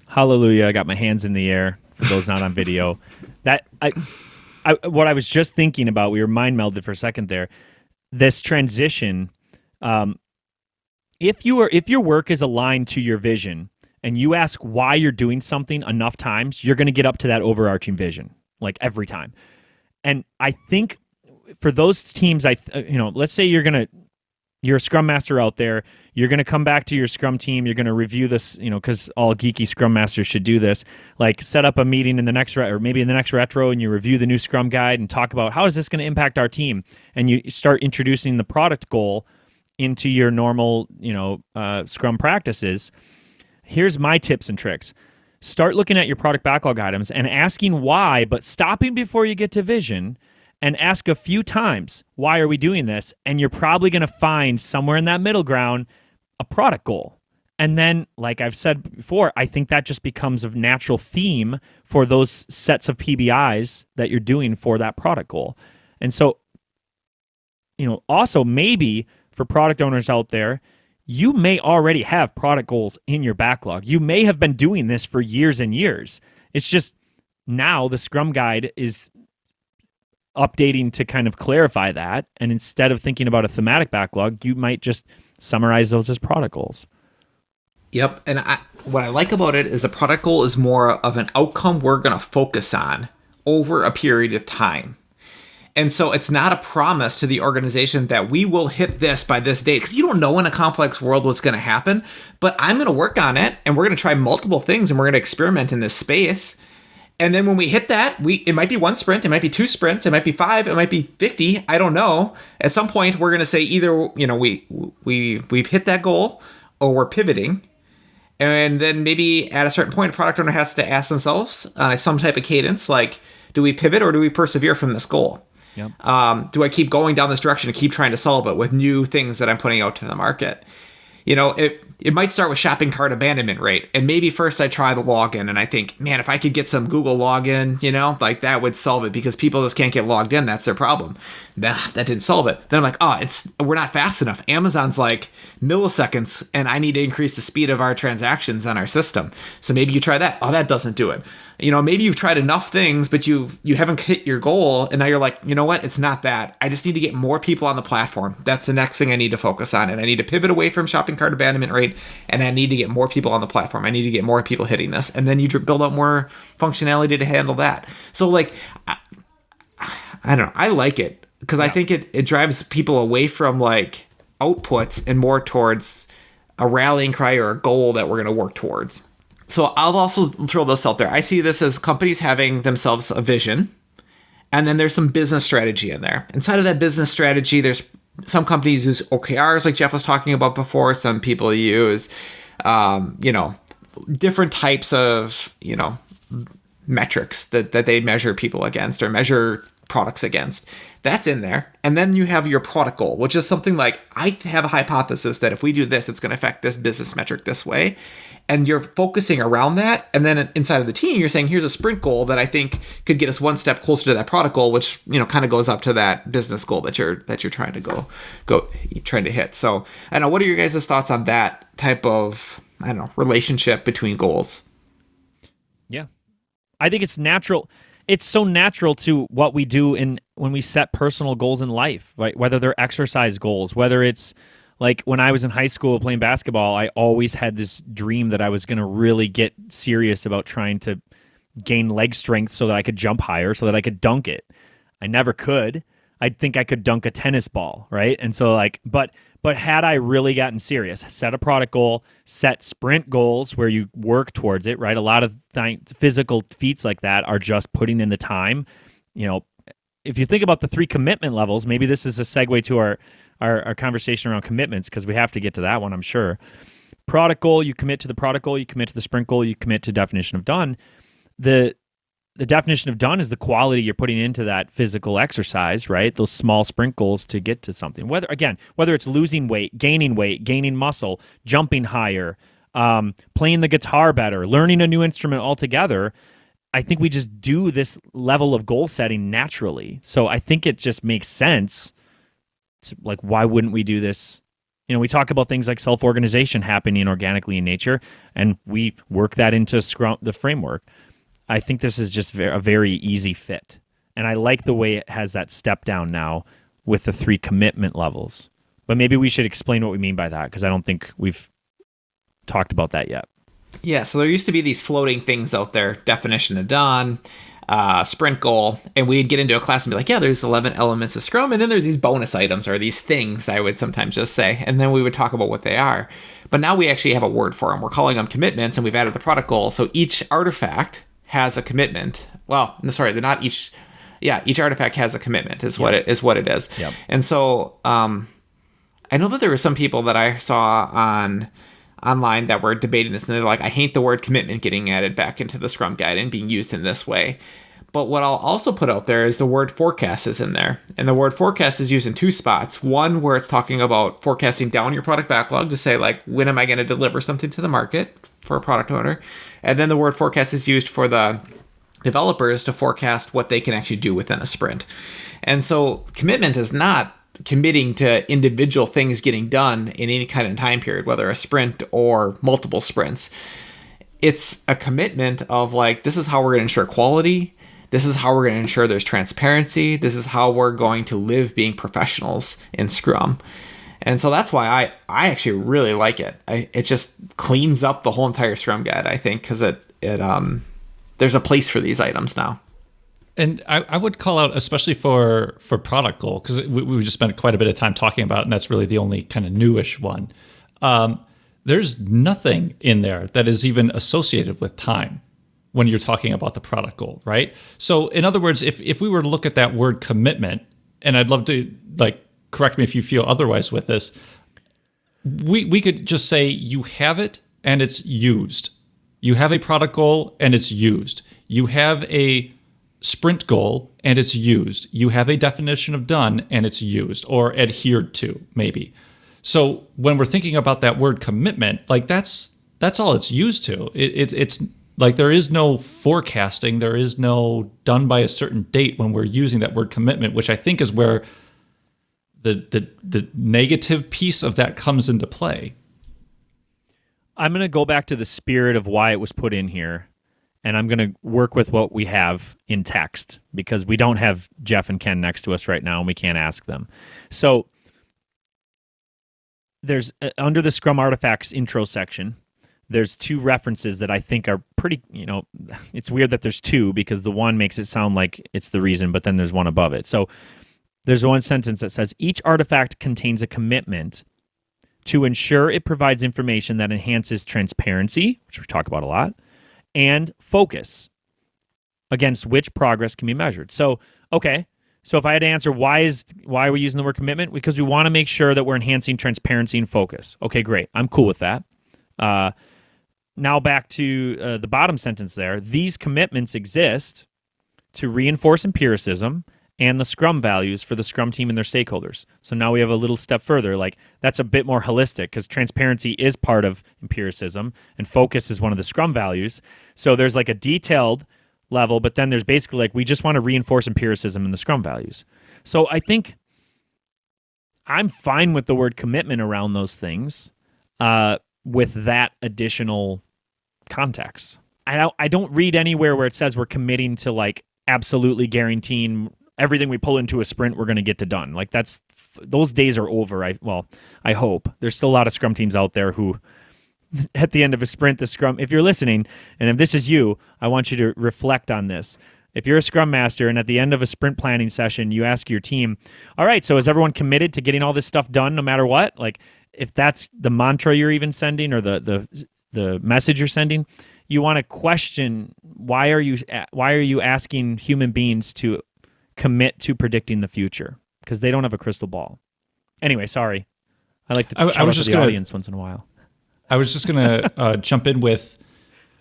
Hallelujah. I got my hands in the air for those not on video. What I was just thinking about, we were mind melded for a second there. This transition, if your work is aligned to your vision and you ask why you're doing something enough times, you're going to get up to that overarching vision, like every time. And I think for those teams, let's say you're a Scrum Master out there. You're going to come back to your Scrum team. You're going to review this, because all geeky Scrum Masters should do this. Like, set up a meeting in the next, or maybe in the next retro, and you review the new Scrum guide and talk about how is this going to impact our team. And you start introducing the product goal into your normal, Scrum practices. Here's my tips and tricks. Start looking at your product backlog items and asking why, but stopping before you get to vision. And ask a few times, why are we doing this? And you're probably going to find somewhere in that middle ground a product goal. And then, like I've said before, I think that just becomes a natural theme for those sets of PBIs that you're doing for that product goal. And so, also maybe for product owners out there, you may already have product goals in your backlog. You may have been doing this for years and years. It's just now the Scrum Guide is updating to kind of clarify that. And instead of thinking about a thematic backlog, you might just summarize those as product goals. Yep. And what I like about it is the product goal is more of an outcome we're going to focus on over a period of time. And so it's not a promise to the organization that we will hit this by this date, because you don't know in a complex world what's going to happen. But I'm going to work on it, and we're going to try multiple things, and we're going to experiment in this space. And then when we hit that, it might be one sprint, it might be 2 sprints, it might be 5, it might be 50. I don't know. At some point, we're going to say either we've hit that goal or we're pivoting. And then maybe at a certain point, a product owner has to ask themselves on some type of cadence, like, do we pivot or do we persevere from this goal? Yep. Do I keep going down this direction and keep trying to solve it with new things that I'm putting out to the market? It might start with shopping cart abandonment rate. And maybe first I try the login and I think, man, if I could get some Google login, like that would solve it, because people just can't get logged in. That's their problem. That didn't solve it. Then I'm like, we're not fast enough. Amazon's like milliseconds and I need to increase the speed of our transactions on our system. So maybe you try that. Oh, that doesn't do it. Maybe you've tried enough things, but you haven't hit your goal. And now you're like, you know what? It's not that. I just need to get more people on the platform. That's the next thing I need to focus on. And I need to pivot away from shopping cart abandonment rate. And I need to get more people on the platform. I need to get more people hitting this. And then you build out more functionality to handle that. So like, I don't know. I like it because I think it drives people away from like outputs and more towards a rallying cry or a goal that we're going to work towards. So I'll also throw this out there. I see this as companies having themselves a vision, and then there's some business strategy in there. Inside of that business strategy, there's some companies use OKRs like Jeff was talking about before. Some people use, different types of, metrics that they measure people against or measure products against. That's in there. And then you have your product goal, which is something like, I have a hypothesis that if we do this, it's going to affect this business metric this way. And you're focusing around that. And then inside of the team, you're saying, here's a sprint goal that I think could get us one step closer to that product goal, which, kind of goes up to that business goal that you're trying to trying to hit. So I don't know, what are your guys' thoughts on that type of, relationship between goals? Yeah. I think it's natural. it's so natural to what we do when we set personal goals in life, right? Whether they're exercise goals, whether it's like when I was in high school playing basketball, I always had this dream that I was going to really get serious about trying to gain leg strength so that I could jump higher, so that I could dunk it. I never could. I'd think I could dunk a tennis ball, right? And so but had I really gotten serious, set a product goal, set sprint goals where you work towards it, right? A lot of physical feats like that are just putting in the time. If you think about the 3 commitment levels, maybe this is a segue to our conversation around commitments, because we have to get to that one, I'm sure. Product goal, you commit to the product goal, you commit to the sprint goal, you commit to definition of done. The definition of done is the quality you're putting into that physical exercise, right? Those small sprint goals to get to something. Whether it's losing weight, gaining muscle, jumping higher, playing the guitar better, learning a new instrument altogether, I think we just do this level of goal setting naturally. So I think it just makes sense. Like, why wouldn't we do this? We talk about things like self-organization happening organically in nature, and we work that into Scrum, the framework. I think this is just a very easy fit. And I like the way it has that step down now with the 3 commitment levels. But maybe we should explain what we mean by that, because I don't think we've talked about that yet. Yeah, so there used to be these floating things out there, definition of done, sprint goal, and we'd get into a class and be like, yeah, there's 11 elements of Scrum, and then there's these bonus items, or these things, I would sometimes just say, and then we would talk about what they are. But now we actually have a word for them. We're calling them commitments, and we've added the product goal. So each artifact has a commitment. Well, sorry, they're not each. Yeah, each artifact has a commitment. What it is. Yep. And so, I know that there were some people that I saw online that were debating this, and they're like, "I hate the word commitment getting added back into the Scrum Guide and being used in this way." But what I'll also put out there is the word forecast is in there, and the word forecast is used in 2 spots. One where it's talking about forecasting down your product backlog to say, like, when am I going to deliver something to the market for a product owner? And then the word forecast is used for the developers to forecast what they can actually do within a sprint. And so commitment is not committing to individual things getting done in any kind of time period, whether a sprint or multiple sprints. It's a commitment of like, this is how we're going to ensure quality. This is how we're going to ensure there's transparency. This is how we're going to live being professionals in Scrum. And so that's why I actually really like it. It just cleans up the whole entire Scrum Guide, I think, because there's a place for these items now. And I would call out, especially for product goal, because we just spent quite a bit of time talking about it, and that's really the only kind of newish one. There's nothing in there that is even associated with time when you're talking about the product goal, right? So in other words, if we were to look at that word commitment, and I'd love to correct me if you feel otherwise with this, we could just say you have it and it's used. You have a product goal and it's used. You have a sprint goal and it's used. You have a definition of done and it's used or adhered to, maybe. So when we're thinking about that word commitment, that's all it's used to. It's like there is no forecasting, there is no done by a certain date when we're using that word commitment, which I think is where the negative piece of that comes into play. I'm going to go back to the spirit of why it was put in here, and I'm going to work with what we have in text, because we don't have Jeff and Ken next to us right now, and we can't ask them. So there's under the Scrum Artifacts intro section, there's 2 references that I think are pretty, it's weird that there's 2 because the one makes it sound like it's the reason, but then there's one above it. So there's one sentence that says, each artifact contains a commitment to ensure it provides information that enhances transparency, which we talk about a lot, and focus, against which progress can be measured. So, okay, so if I had to answer why are we using the word commitment? Because we want to make sure that we're enhancing transparency and focus. Okay, great. I'm cool with that. Now back to the bottom sentence there. These commitments exist to reinforce empiricism and the Scrum values for the Scrum team and their stakeholders. So now we have a little step further. That's a bit more holistic, because transparency is part of empiricism and focus is one of the Scrum values. So there's a detailed level, but then there's basically we just want to reinforce empiricism and the Scrum values. So I think I'm fine with the word commitment around those things with that additional context. I don't read anywhere where it says we're committing to absolutely guaranteeing everything we pull into a sprint we're going to get to done. Like those days are over. I hope. There's still a lot of Scrum teams out there who at the end of a sprint, the Scrum, if you're listening, and if this is you, I want you to reflect on this. If you're a Scrum Master and at the end of a sprint planning session, you ask your team, all right, so is everyone committed to getting all this stuff done no matter what? Like, if that's the mantra you're even sending or the message you're sending, you want to question, why are you asking human beings to commit to predicting the future? Because they don't have a crystal ball. Anyway, sorry. I like to shout out to the audience once in a while. I was just going to jump in with,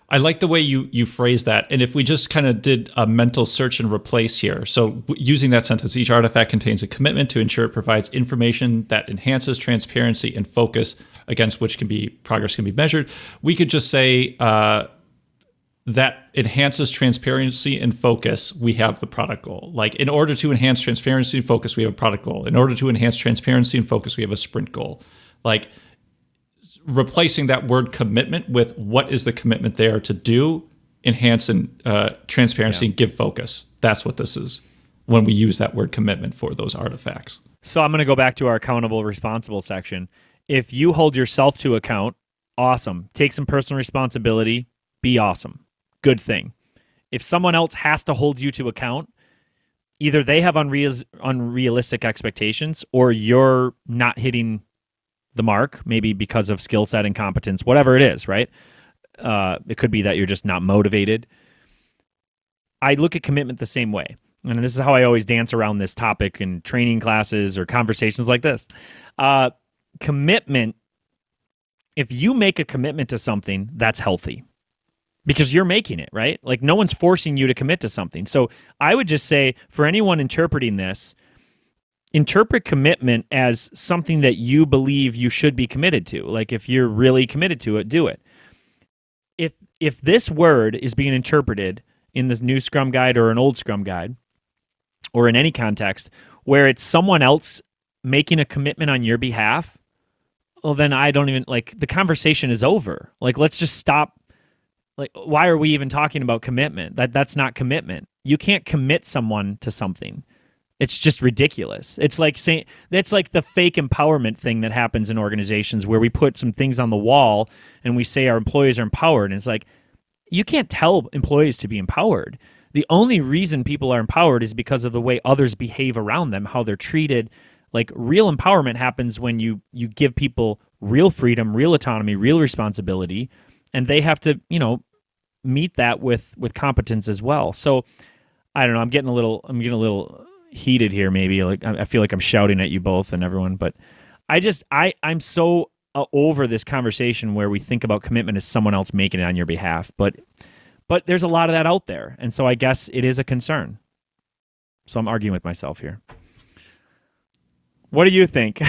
I like the way you phrase that. And if we just kind of did a mental search and replace here. So using that sentence, each artifact contains a commitment to ensure it provides information that enhances transparency and focus against which progress can be measured. We could just say that enhances transparency and focus, we have the product goal. Like, in order to enhance transparency and focus, we have a product goal. In order to enhance transparency and focus, we have a sprint goal. Like, replacing that word commitment with what is the commitment there to do, enhance and transparency and give focus. That's what this is when we use that word commitment for those artifacts. So I'm going to go back to our accountable, responsible section. If you hold yourself to account, awesome. Take some personal responsibility, be awesome. Good thing. If someone else has to hold you to account, either they have unrealistic expectations or you're not hitting the mark, maybe because of skill set, incompetence, whatever it is, right? It could be that you're just not motivated. I look at commitment the same way. And this is how I always dance around this topic in training classes or conversations like this. Commitment, if you make a commitment to something, that's healthy because you're making it, right? Like, no one's forcing you to commit to something. So I would just say, for anyone interpreting this, interpret commitment as something that you believe you should be committed to. Like, if you're really committed to it, do it. If this word is being interpreted in this new Scrum guide or an old Scrum guide, or in any context where it's someone else making a commitment on your behalf, well, then I don't even, like, the conversation is over. Like, let's just stop. Like, why are we even talking about commitment? That's not commitment. You can't commit someone to something. It's just ridiculous. It's like saying, that's like the fake empowerment thing that happens in organizations where we put some things on the wall and we say our employees are empowered. And it's like, you can't tell employees to be empowered. The only reason people are empowered is because of the way others behave around them, how they're treated. Like, real empowerment happens when you give people real freedom, real autonomy, real responsibility, and they have to, meet that with competence as well. So I don't know. I'm getting a little heated here. Maybe, like, I feel like I'm shouting at you both and everyone, but I'm so over this conversation where we think about commitment as someone else making it on your behalf. But there's a lot of that out there, and so I guess it is a concern. So I'm arguing with myself here. What do you think?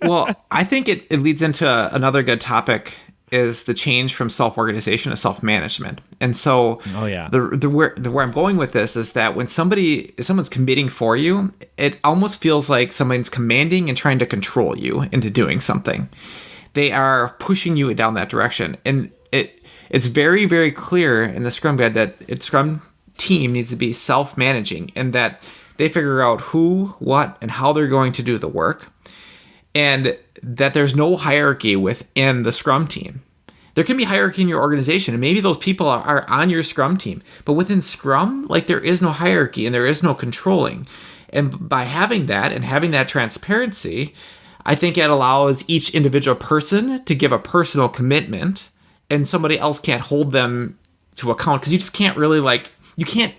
Well, I think it leads into another good topic, is the change from self-organization to self-management. And so where I'm going with this is that when someone's committing for you, it almost feels like someone's commanding and trying to control you into doing something. They are pushing you down that direction. And it's very, very clear in the Scrum Guide that Scrum team needs to be self-managing, and that they figure out who, what, and how they're going to do the work, and that there's no hierarchy within the Scrum team. There can be hierarchy in your organization, and maybe those people are on your Scrum team, but within Scrum, like, there is no hierarchy and there is no controlling. And by having that and having that transparency, I think it allows each individual person to give a personal commitment, and somebody else can't hold them to account, because you just can't really, like, you can't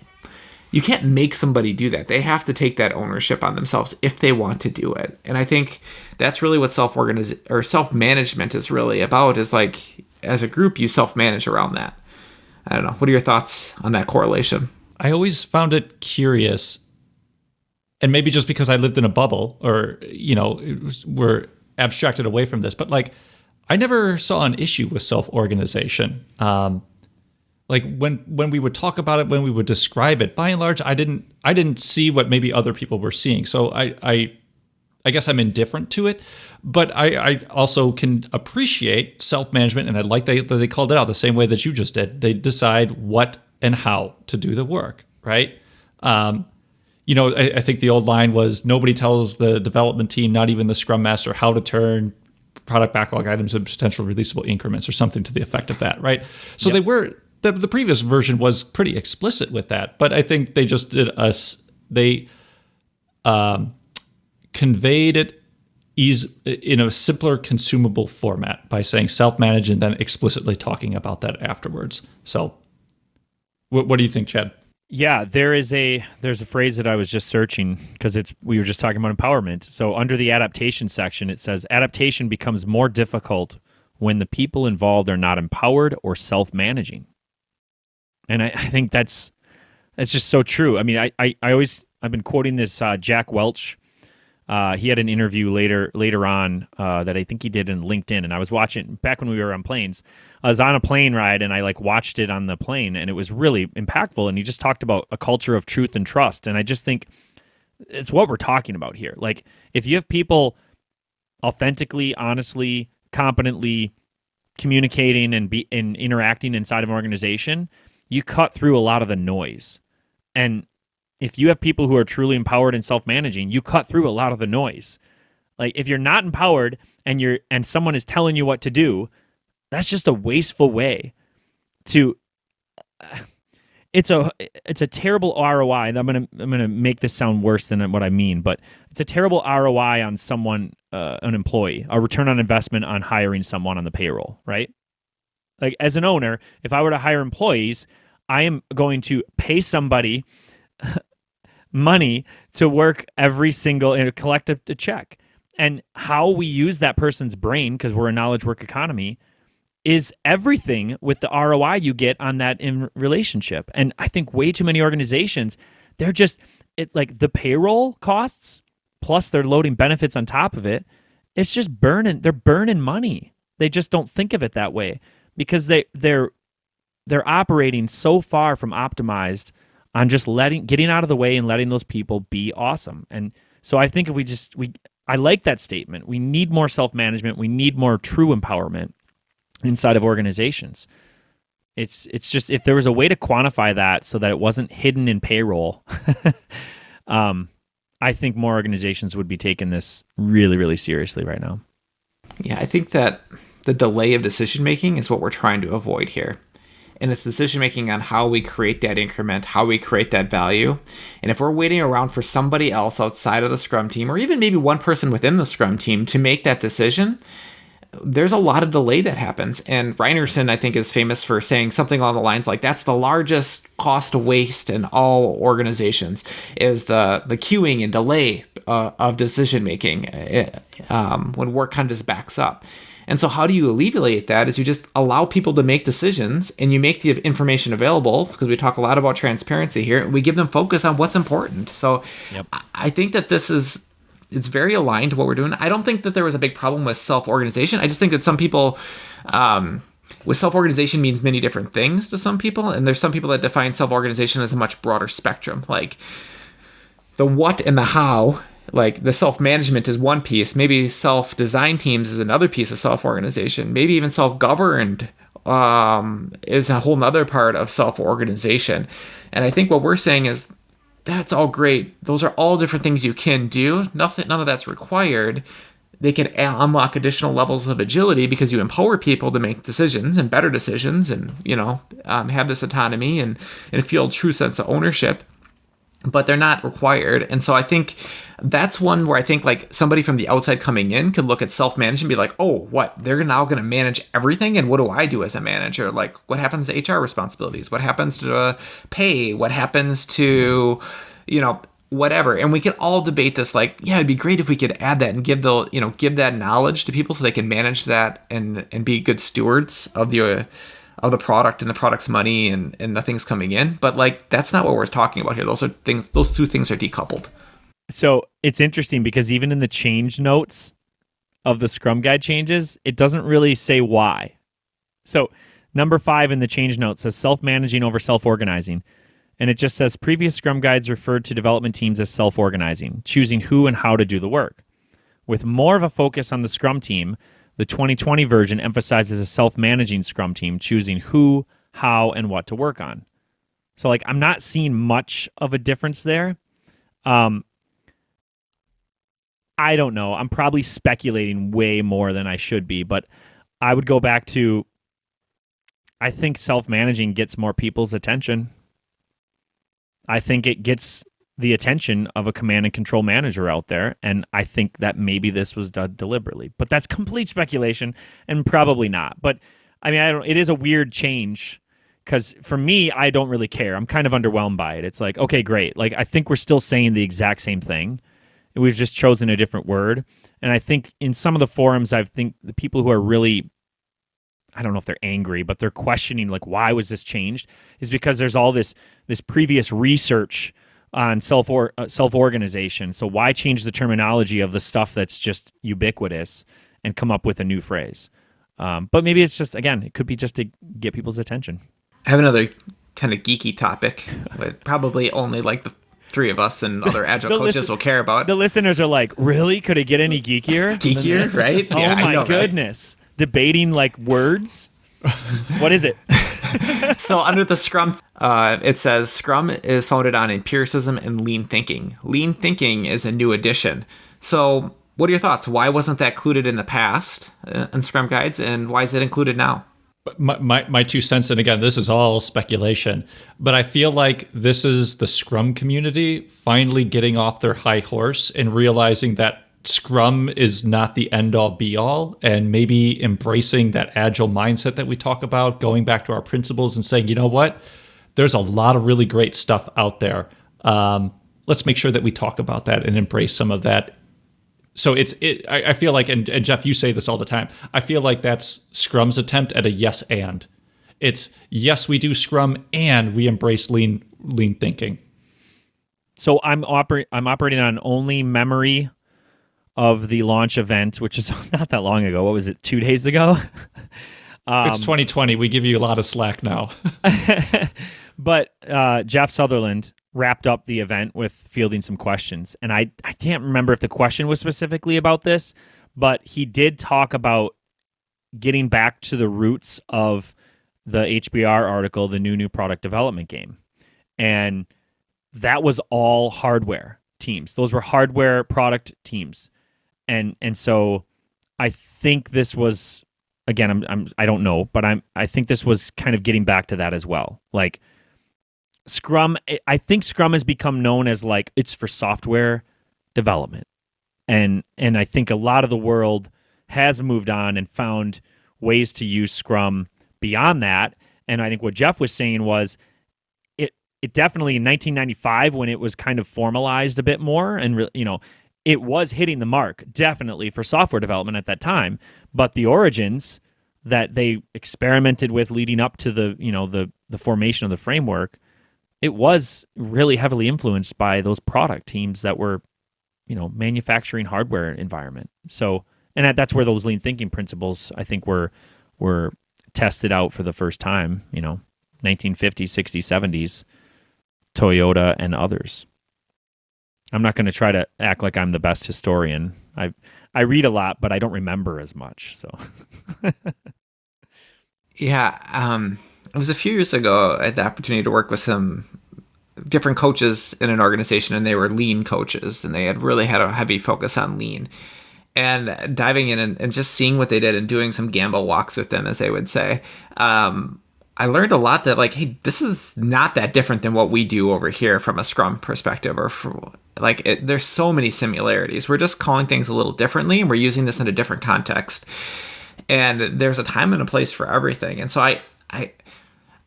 make somebody do that. They have to take that ownership on themselves if they want to do it. And I think that's really what self-management is really about, is, like, as a group, you self-manage around that. I don't know. What are your thoughts on that correlation? I always found it curious, and maybe just because I lived in a bubble, or, we're abstracted away from this, but, like, I never saw an issue with self-organization. Like, when we would talk about it, when we would describe it, by and large, I didn't see what maybe other people were seeing. So I guess I'm indifferent to it, but I also can appreciate self-management, and I like that they called it out the same way that you just did. They decide what and how to do the work, right? I think the old line was nobody tells the development team, not even the Scrum Master, how to turn product backlog items into potential releasable increments or something to the effect of that, right? So they were, the previous version was pretty explicit with that, but I think they just they conveyed it in a simpler consumable format by saying self-manage and then explicitly talking about that afterwards. So what do you think, Chad? Yeah, there's a phrase that I was just searching because we were just talking about empowerment. So under the adaptation section, it says adaptation becomes more difficult when the people involved are not empowered or self-managing. And I think that's just so true. I mean, I've been quoting this Jack Welch. He had an interview later on that I think he did in LinkedIn, and I was watching back when we were on planes. I was on a plane ride, and I watched it on the plane, and it was really impactful. And he just talked about a culture of truth and trust, and I just think it's what we're talking about here. Like, if you have people authentically, honestly, competently communicating and interacting inside of an organization, you cut through a lot of the noise. And if you have people who are truly empowered and self-managing, you cut through a lot of the noise. Like, if you're not empowered and someone is telling you what to do, that's just a wasteful way to. It's a terrible ROI. And I'm gonna make this sound worse than what I mean, but it's a terrible ROI on someone, an employee, a return on investment on hiring someone on the payroll, right? Like, as an owner, if I were to hire employees, I am going to pay somebody money to work every single and collect a check. And how we use that person's brain, because we're a knowledge work economy, is everything with the ROI you get on that in relationship. And I think way too many organizations, it's like the payroll costs plus they're loading benefits on top of it. It's just they're burning money. They just don't think of it that way because they're operating so far from optimized on just getting out of the way and letting those people be awesome. And so I think if I like that statement. We need more self-management. We need more true empowerment inside of organizations. It's just, if there was a way to quantify that so that it wasn't hidden in payroll, I think more organizations would be taking this really, really seriously right now. Yeah, I think that the delay of decision-making is what we're trying to avoid here. And it's decision-making on how we create that increment, how we create that value. And if we're waiting around for somebody else outside of the Scrum team, or even maybe one person within the Scrum team to make that decision, there's a lot of delay that happens. And Reinerson, I think, is famous for saying something along the lines like, that's the largest cost waste in all organizations, is the queuing and delay of decision-making when work kind of just backs up. And so how do you alleviate that is you just allow people to make decisions and you make the information available, because we talk a lot about transparency here, and we give them focus on what's important. So yep. I think that it's very aligned to what we're doing. I don't think that there was a big problem with self-organization. I just think that some people, with self-organization means many different things to some people. And there's some people that define self-organization as a much broader spectrum. Like the what and the how. Like the self-management is one piece. Maybe self-design teams is another piece of self-organization. Maybe even self-governed is a whole nother part of self-organization. And I think what we're saying is that's all great. Those are all different things you can do. None of that's required. They can unlock additional levels of agility because you empower people to make decisions and better decisions and, have this autonomy and feel a true sense of ownership. But they're not required. And so I think that's one where I think like somebody from the outside coming in could look at self-management and be like, oh, what? They're now going to manage everything? And what do I do as a manager? Like, what happens to HR responsibilities? What happens to pay? What happens to, whatever? And we could all debate this like, yeah, it'd be great if we could add that and give that knowledge to people so they can manage that and be good stewards of the product and the product's money and the things coming in. But like, that's not what we're talking about here. Those two things are decoupled. So it's interesting because even in the change notes of the Scrum Guide changes, it doesn't really say why. So number 5 in the change note says self-managing over self-organizing. And it just says previous Scrum Guides referred to development teams as self-organizing, choosing who and how to do the work. With more of a focus on the Scrum team, the 2020 version emphasizes a self-managing Scrum team, choosing who, how, and what to work on. So like I'm not seeing much of a difference there. I don't know. I'm probably speculating way more than I should be, but I would go back to, I think self-managing gets more people's attention. I think it gets the attention of a command and control manager out there, and I think that maybe this was done deliberately. But that's complete speculation, and probably not. But I mean, it is a weird change, because for me, I don't really care. I'm kind of underwhelmed by it. It's like, okay, great. Like I think we're still saying the exact same thing. We've just chosen a different word. And I think in some of the forums, I think the people who are really, I don't know if they're angry, but they're questioning like, why was this changed, is because there's all this previous research on self-organization. So why change the terminology of the stuff that's just ubiquitous and come up with a new phrase? But maybe it's just, again, it could be just to get people's attention. I have another kind of geeky topic with probably only like the three of us and other Agile coaches will care about. The listeners are like, really? Could it get any geekier? Geekier, right? Oh yeah, my know, goodness. Right? Debating like words? What is it? So under the Scrum, it says Scrum is founded on empiricism and lean thinking. Lean thinking is a new addition. So what are your thoughts? Why wasn't that included in the past in Scrum guides, and why is it included now? My 2 cents, and again, this is all speculation, but I feel like this is the Scrum community finally getting off their high horse and realizing that Scrum is not the end-all be-all, and maybe embracing that Agile mindset that we talk about, going back to our principles and saying, you know what, there's a lot of really great stuff out there. Let's make sure that we talk about that and embrace some of that. So I feel like, and Jeff, you say this all the time, I feel like that's Scrum's attempt at a yes and. It's yes, we do Scrum and we embrace lean thinking. So I'm operating on only memory of the launch event, which is not that long ago. What was it, 2 days ago? It's 2020. We give you a lot of slack now. But Jeff Sutherland wrapped up the event with fielding some questions. And I can't remember if the question was specifically about this, but he did talk about getting back to the roots of the HBR article, the new product development game. And that was all hardware teams. Those were hardware product teams. And so I think this was, again, I don't know, but I think this was kind of getting back to that as well. Like Scrum, I think Scrum has become known as like it's for software development. And I think a lot of the world has moved on and found ways to use Scrum beyond that. And I think what Jeff was saying was it definitely in 1995 when it was kind of formalized a bit more and it was hitting the mark definitely for software development at that time, but the origins that they experimented with leading up to the formation of the framework, it was really heavily influenced by those product teams that were manufacturing hardware environment. So, and that's where those lean thinking principles I think were tested out for the first time, 1950s, 60s, 70s, Toyota and others. I'm not going to try to act like I'm the best historian. I read a lot, but I don't remember as much. So, yeah, it was a few years ago I had the opportunity to work with some different coaches in an organization, and they were lean coaches, and they had really had a heavy focus on lean. And diving in and just seeing what they did and doing some gamble walks with them, as they would say, I learned a lot that, like, hey, this is not that different than what we do over here from a Scrum perspective, or there's so many similarities. We're just calling things a little differently, and we're using this in a different context. And there's a time and a place for everything. And so I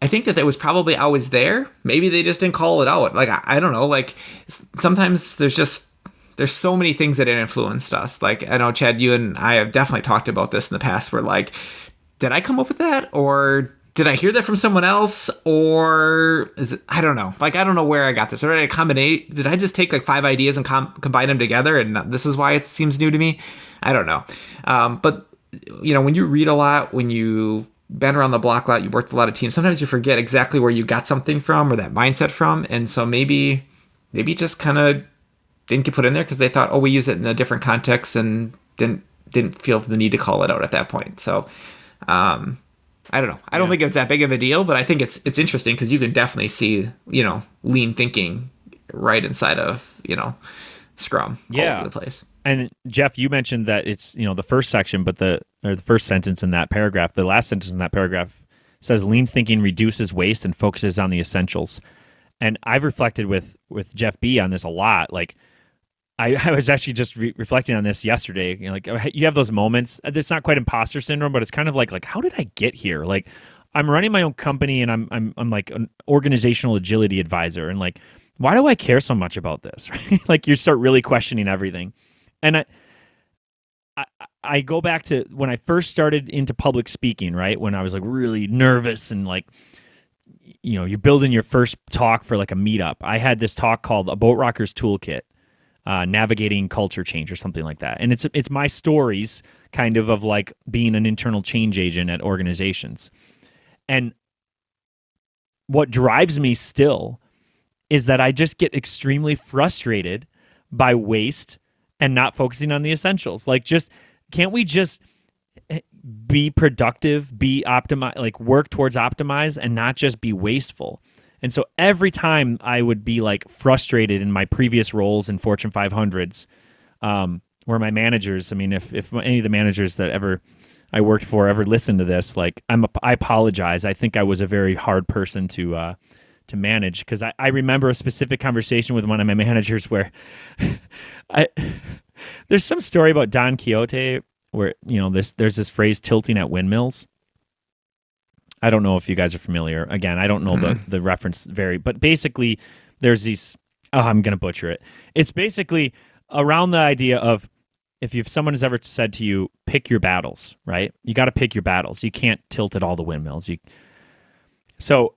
think that was probably always there. Maybe they just didn't call it out. Like, I don't know. Like, sometimes there's so many things that influenced us. Like, I know, Chad, you and I have definitely talked about this in the past. Where, like, did I come up with that, or did I hear that from someone else, or is it, I don't know. Like, I don't know where I got this. Or did I just take like 5 ideas and combine them together, and this is why it seems new to me? I don't know. But when you read a lot, when you been around the block a lot, you worked with a lot of teams, sometimes you forget exactly where you got something from or that mindset from. And so maybe just kind of didn't get put in there because they thought, oh, we use it in a different context, and didn't feel the need to call it out at that point. So I don't know. I don't think it's that big of a deal, but I think it's interesting because you can definitely see, lean thinking right inside of, Scrum all over the place. And Jeff, you mentioned that it's, the first section, but the first sentence in that paragraph, the last sentence in that paragraph says lean thinking reduces waste and focuses on the essentials. And I've reflected with Jeff B on this a lot. Like I was actually just reflecting on this yesterday. You have those moments. It's not quite imposter syndrome, but it's kind of like how did I get here? Like I'm running my own company and I'm like an organizational agility advisor, and like why do I care so much about this? Right? Like you start really questioning everything. And I go back to when I first started into public speaking, right? When I was like really nervous and like, you're building your first talk for like a meetup. I had this talk called A Boat Rocker's Toolkit, Navigating Culture Change or something like that. And it's my stories kind of like being an internal change agent at organizations. And what drives me still is that I just get extremely frustrated by waste and not focusing on the essentials. Like can't we just be productive, be optimize, like work towards optimize and not just be wasteful? And so every time I would be like frustrated in my previous roles in Fortune 500s, where my managers, I mean, if any of the managers that ever I worked for ever listened to this, like I apologize. I think I was a very hard person to manage, because I remember a specific conversation with one of my managers where there's some story about Don Quixote where, there's this phrase tilting at windmills. I don't know if you guys are familiar. Again, I don't know the reference but basically there's these, I'm going to butcher it. It's basically around the idea of if someone has ever said to you, pick your battles, right? You got to pick your battles. You can't tilt at all the windmills. So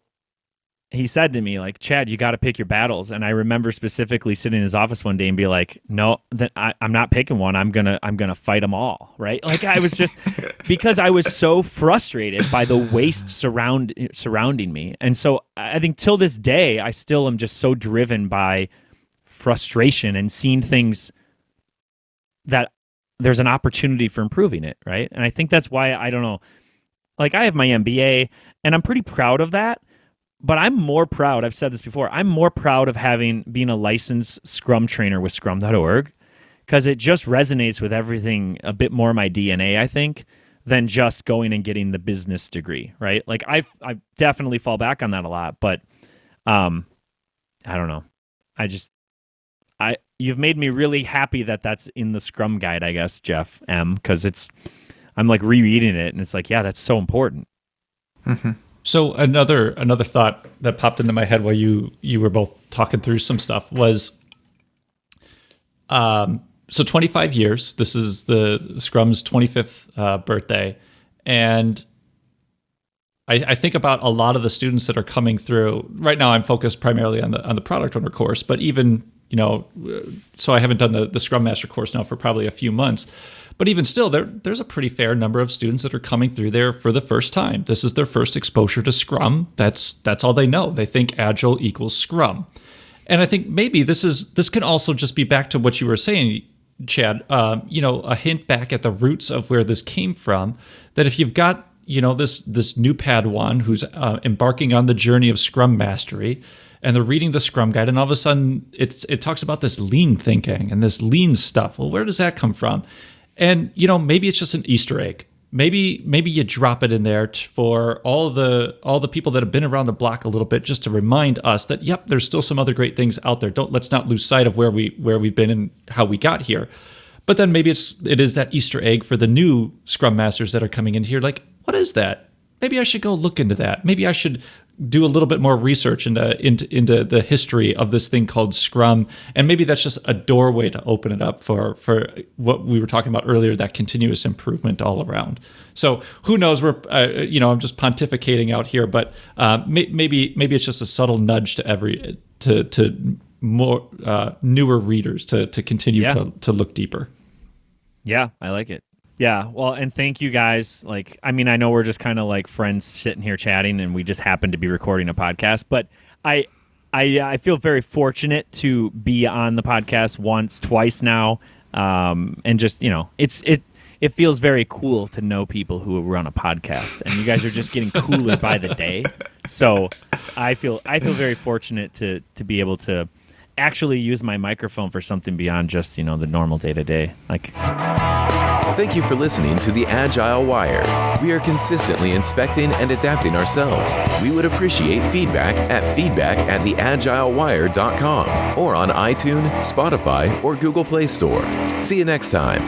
he said to me, like, Chad, you got to pick your battles. And I remember specifically sitting in his office one day and be like, no, I'm not picking one. I'm gonna fight them all, right? Like I was just because I was so frustrated by the waste surrounding me. And so I think till this day, I still am just so driven by frustration and seeing things that there's an opportunity for improving it, right? And I think that's why, I don't know, like I have my MBA and I'm pretty proud of that. But I'm more proud, I've said this before, I'm more proud of being a licensed Scrum trainer with Scrum.org, because it just resonates with everything a bit more my DNA, I think, than just going and getting the business degree, right? Like I definitely fall back on that a lot, but I don't know. You've made me really happy that that's in the Scrum guide, I guess, Jeff M, because I'm like rereading it and it's like, yeah, that's so important. Mm-hmm. So another thought that popped into my head while you were both talking through some stuff was, so 25 years. This is the Scrum's 25th birthday, and I think about a lot of the students that are coming through. Right now, I'm focused primarily on the product owner course, but even so I haven't done the Scrum Master course now for probably a few months. But even still, there's a pretty fair number of students that are coming through there for the first time. This is their first exposure to Scrum. That's all they know. They think Agile equals Scrum. And I think maybe this can also just be back to what you were saying, Chad, a hint back at the roots of where this came from, that if you've got, this new Padawan who's embarking on the journey of Scrum mastery, and they're reading the Scrum guide, and all of a sudden it talks about this lean thinking and this lean stuff. Well, where does that come from? And, maybe it's just an Easter egg. Maybe you drop it in there for all the people that have been around the block a little bit, just to remind us that, yep, there's still some other great things out there. Let's not lose sight of where we've been and how we got here. But then maybe it is that Easter egg for the new Scrum Masters that are coming in here. Like, what is that? Maybe I should go look into that. Maybe I should do a little bit more research into the history of this thing called Scrum. And maybe that's just a doorway to open it up for what we were talking about earlier, that continuous improvement all around. So who knows? I'm just pontificating out here, but maybe it's just a subtle nudge to more newer readers to continue to look deeper. Yeah, I like it. Yeah, well, and thank you guys. Like, I mean, I know we're just kind of like friends sitting here chatting, and we just happen to be recording a podcast. But I feel very fortunate to be on the podcast twice now, and just it's it feels very cool to know people who run a podcast, and you guys are just getting cooler by the day. So I feel very fortunate to be able to actually use my microphone for something beyond just, the normal day-to-day. Thank you for listening to the Agile Wire. We are consistently inspecting and adapting ourselves. We would appreciate feedback at feedback@theagilewire.com or on iTunes, Spotify, or Google Play Store. See you next time.